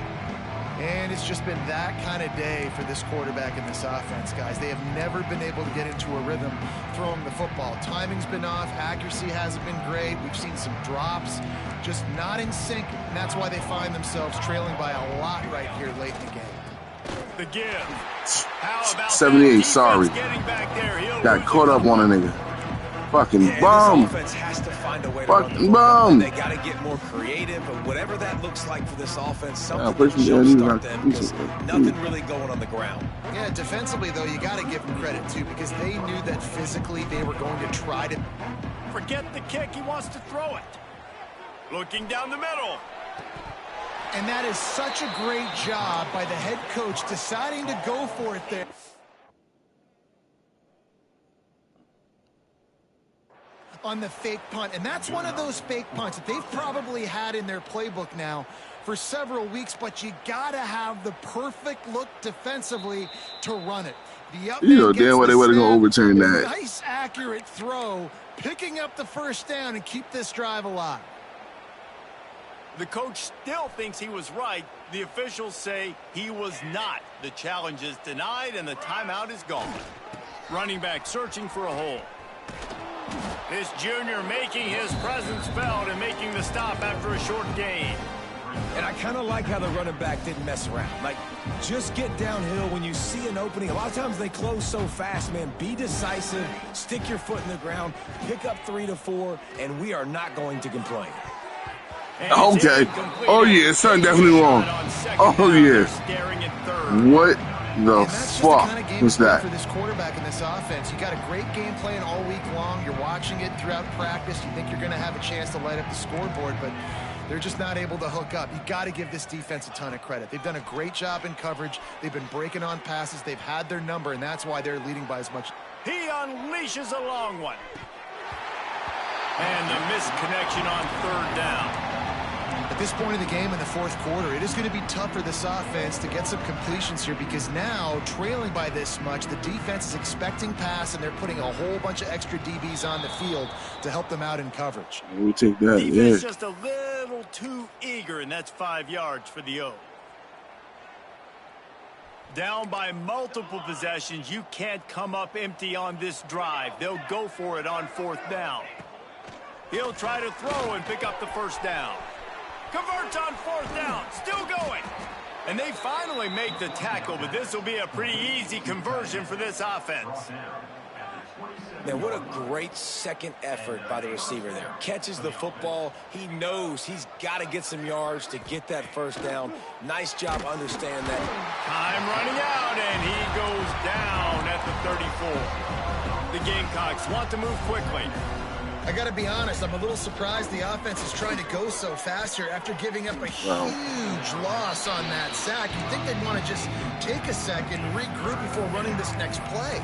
And it's just been that kind of day for this quarterback and this offense, guys. They have never been able to get into a rhythm throwing the football. Timing's been off. Accuracy hasn't been great. We've seen some drops, just not in sync. And that's why they find themselves trailing by a lot right here late in the game. The give. How about 78, sorry. Got caught up on a nigga. Fucking bum. Fucking bum. They got to get more creative, but whatever that looks like for this offense, something to jumpstart them because nothing really going on the ground. Yeah, defensively, though, you got to give them credit, too, because they knew that physically they were going to try to... Forget the kick. He wants to throw it. Looking down the middle. And that is such a great job by the head coach deciding to go for it there. On the fake punt, and that's one of those fake punts that they've probably had in their playbook now for several weeks, but you gotta have the perfect look defensively to run it. You know damn well they wasn't gonna overturn that. Nice accurate throw, picking up the first down and keep this drive alive. The coach still thinks he was right. The officials say he was not. The challenge is denied and the timeout is gone. Running back searching for a hole. This junior making his presence felt and making the stop after a short gain. And I kind of like how the running back didn't mess around. Like, just get downhill when you see an opening. A lot of times they close so fast, man. Be decisive, stick your foot in the ground, pick up 3 to 4, and we are not going to complain. Okay. Oh, yeah, something definitely wrong. Oh, yeah. What the fuck was that? For this quarterback and this offense, you got a great game plan all week long. You're watching it throughout practice. You think you're going to have a chance to light up the scoreboard, but they're just not able to hook up. You got to give this defense a ton of credit. They've done a great job in coverage. They've been breaking on passes. They've had their number, and that's why they're leading by as much. He unleashes a long one. And the missed connection on third down. At this point in the game in the fourth quarter, it is going to be tough for this offense to get some completions here because now, trailing by this much, the defense is expecting pass, and they're putting a whole bunch of extra DBs on the field to help them out in coverage. We take that, defense just a little too eager, and that's 5 yards for the O. Down by multiple possessions, you can't come up empty on this drive. They'll go for it on fourth down. He'll try to throw and pick up the first down. Converts on fourth down, still going. And they finally make the tackle, but this will be a pretty easy conversion for this offense. Man, what a great second effort by the receiver there. Catches the football. He knows he's got to get some yards to get that first down. Nice job understanding that. Time running out, and he goes down at the 34. The Gamecocks want to move quickly. I got to be honest, I'm a little surprised the offense is trying to go so fast here after giving up a huge loss on that sack. You'd think they'd want to just take a second, regroup before running this next play.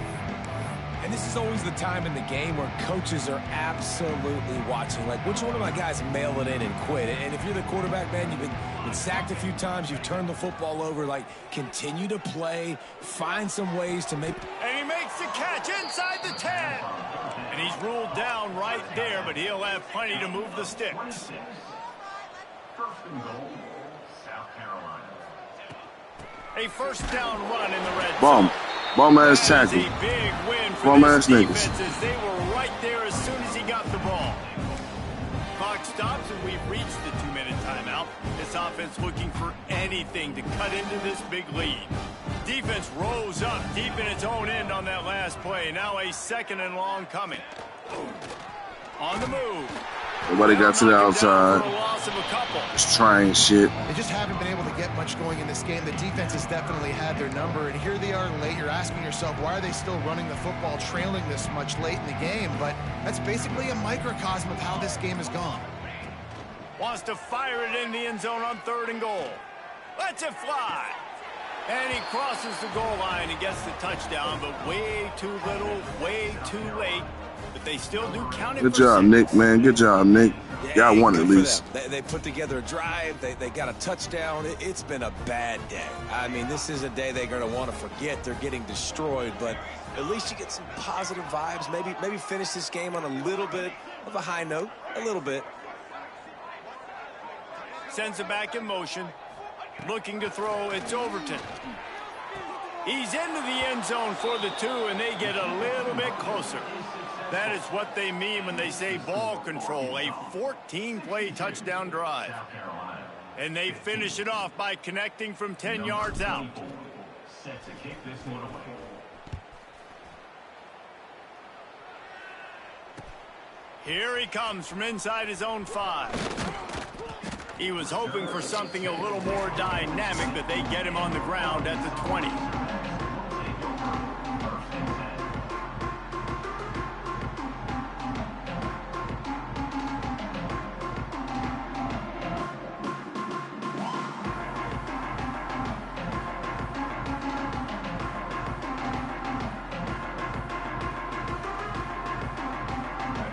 And this is always the time in the game where coaches are absolutely watching. Like, which one of my guys mail it in and quit? And if you're the quarterback, man, you've been sacked a few times, you've turned the football over, like, continue to play, find some ways to make... And he makes the catch inside the 10. And he's ruled down right there, but he'll have plenty to move the sticks. A first down run in the red zone. Bum-ass tackle. Bum-ass niggas. They were right there as soon as he got the ball. Clock stops, and we've reached the 2-minute timeout. This offense looking for anything to cut into this big lead. Defense rose up deep in its own end on that last play. Now a second and long coming. On the move. Nobody got to the outside. Just trying shit. They just haven't been able to get much going in this game. The defense has definitely had their number, and here they are late. You're asking yourself, why are they still running the football, trailing this much late in the game? But that's basically a microcosm of how this game has gone. Wants to fire it in the end zone on 3rd and goal. Lets it fly. And he crosses the goal line and gets the touchdown, but way too little, way too late. But they still do count it. Good job, Nick, man. Good job, Nick. Yeah, y'all won at least. They put together a drive. They got a touchdown. It's been a bad day. I mean, this is a day they're going to want to forget. They're getting destroyed, but at least you get some positive vibes. Maybe finish this game on a little bit of a high note. A little bit. Sends it back in motion. Looking to throw. It's Overton. He's into the end zone for the 2, and they get a little bit closer. That is what they mean when they say ball control. A 14-play touchdown drive. And they finish it off by connecting from 10 yards out. Set to kick this one away. Here he comes from inside his own 5. He was hoping for something a little more dynamic, but they get him on the ground at the 20.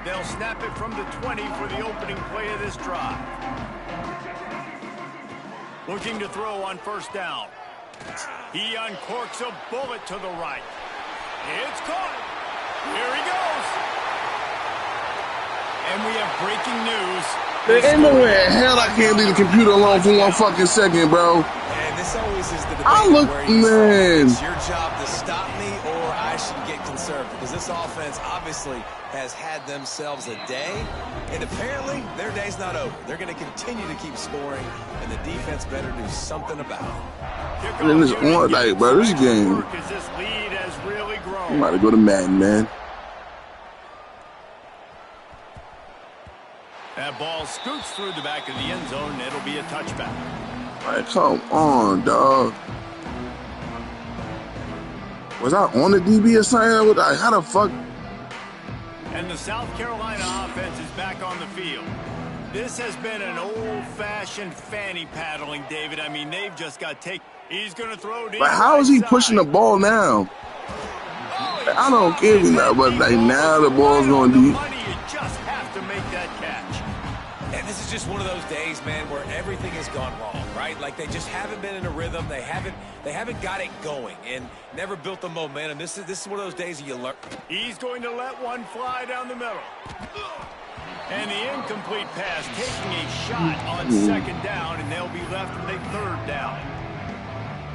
They'll snap it from the 20 for the opening play of this drive. Looking to throw on 1st down. He uncorks a bullet to the right. It's caught. Here he goes. And we have breaking news. There ain't no way in hell I can't leave the computer alone for 1 fucking second, bro. And this always is the debate. Man. It's your job to stop me or I should get conservative. Because this offense obviously has had themselves a day. And apparently their day's not over. They're going to continue to keep scoring. And the defense better do something about it. And this one, like, bro, this game. This lead has really grown. I'm about to go to Madden, man. That ball scoots through the back of the end zone, and it'll be a touchback. Like, come on, dog. Was I on the DB assignment? How the fuck? And the South Carolina offense is back on the field. This has been an old-fashioned fanny paddling, David. I mean, they've just got taken. He's going to throw deep. But how is he pushing the ball now? I don't care now, but like now the ball's going deep. You just have to make that catch. And this is just one of those days, man, where everything has gone wrong, right? Like they just haven't been in a rhythm. They haven't got it going and never built the momentum. This is one of those days that you learn. He's going to let one fly down the middle. And the incomplete pass taking a shot on 2nd down, and they'll be left with a 3rd down.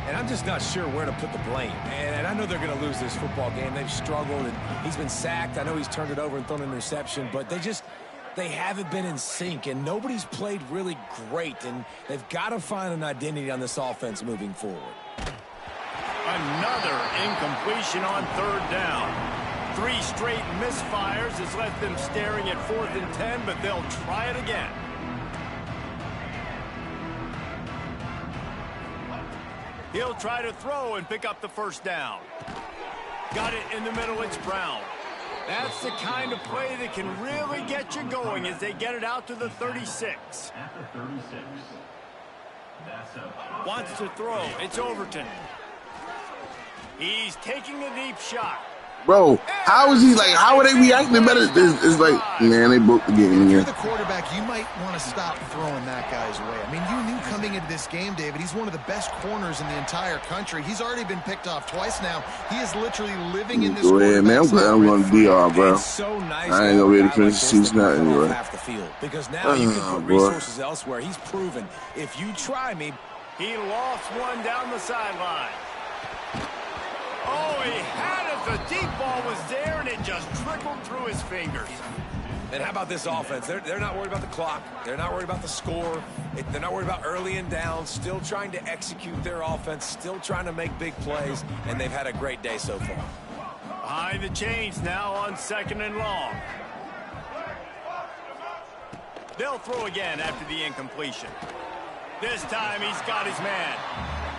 And I'm just not sure where to put the blame. And I know they're going to lose this football game. They've struggled, and he's been sacked. I know he's turned it over and thrown an interception, but they haven't been in sync, and nobody's played really great, and they've got to find an identity on this offense moving forward. Another incompletion on 3rd down. 3 straight misfires has left them staring at 4th and 10, but they'll try it again. He'll try to throw and pick up the 1st down. Got it in the middle, it's Brown. That's the kind of play that can really get you going as they get it out to the 36. Wants to throw, it's Overton. He's taking a deep shot. Bro, how is he like? How are they reacting better? It's like, man, they broke the game If here. you're the quarterback, you might want to stop throwing that guy's way. I mean, you knew coming into this game, David, he's one of the best corners in the entire country. He's already been picked off twice now. He is literally living in this. Go ahead, man. I'm glad I'm going to DR, bro. So nice I ain't gonna be able to finish the season out anyway. Half the field, because now you can put resources elsewhere. He's proven if you try me. He lost one down the sideline. Oh, he had it. The deep ball was there, and it just trickled through his fingers. And how about this offense? They're not worried about the clock. They're not worried about the score. They're not worried about early and down. Still trying to execute their offense. Still trying to make big plays. And they've had a great day so far. Behind the chains now on 2nd and long. They'll throw again after the incompletion. This time he's got his man.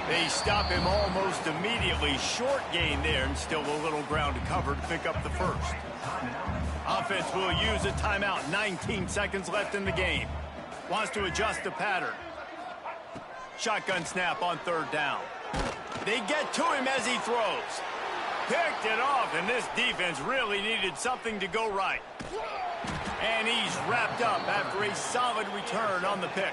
They stop him almost immediately. Short gain there, and still a little ground to cover to pick up the first. Offense will use a timeout. 19 seconds left in the game. Wants to adjust the pattern. Shotgun snap on third down. They get to him as he throws. Picked it off, and this defense really needed something to go right. And he's wrapped up after a solid return on the pick.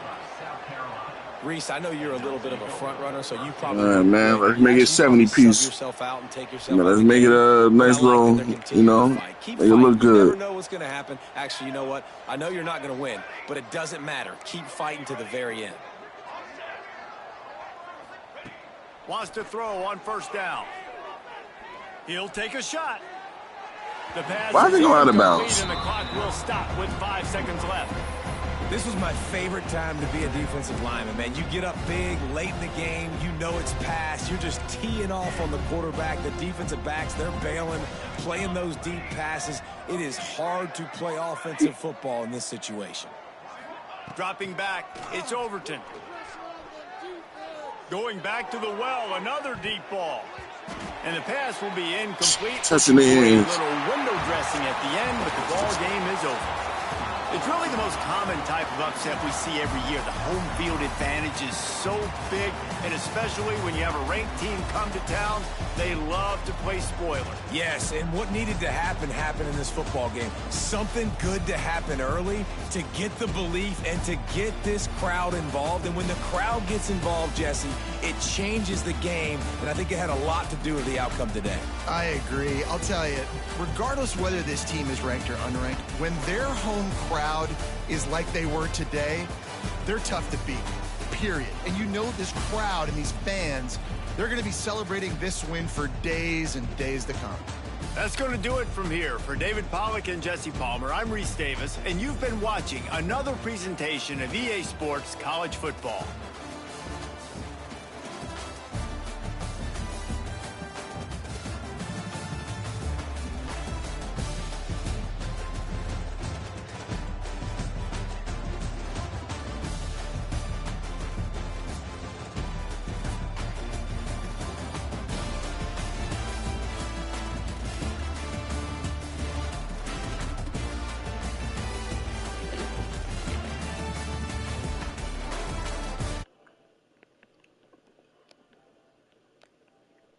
Reese, I know you're a little bit of a front runner, so you probably... All right, man, let's make it 70 piece. Let's make it a nice little, you know, make it look good. You never know what's going to happen. Actually, you know what? I know you're not going to win, but it doesn't matter. Keep fighting to the very end. Wants to throw on first down. He'll take a shot. The pass Why are they going out of incomplete, bounds? and the clock will stop with 5 seconds left. This was my favorite time to be a defensive lineman, man. You get up big, late in the game, you know it's past. You're just teeing off on the quarterback. The defensive backs, they're bailing, playing those deep passes. It is hard to play offensive football in this situation. Dropping back, it's Overton. Going back to the well, another deep ball. And the pass will be incomplete. Touching the A ends. little window dressing at the end, but the ball game is over. It's really the most common type of upset we see every year. The home field advantage is so big, and especially when you have a ranked team come to town, they love to play spoiler. Yes, and what needed to happen happened in this football game. Something good to happen early to get the belief and to get this crowd involved. And when the crowd gets involved, Jesse, it changes the game, and I think it had a lot to do with the outcome today. I agree. I'll tell you, regardless whether this team is ranked or unranked, when their home crowd is like they were today, they're tough to beat, period. And you know this crowd and these fans, they're going to be celebrating this win for days and days to come. That's going to do it from here. For David Pollack and Jesse Palmer, I'm Reese Davis, and you've been watching another presentation of EA Sports College Football.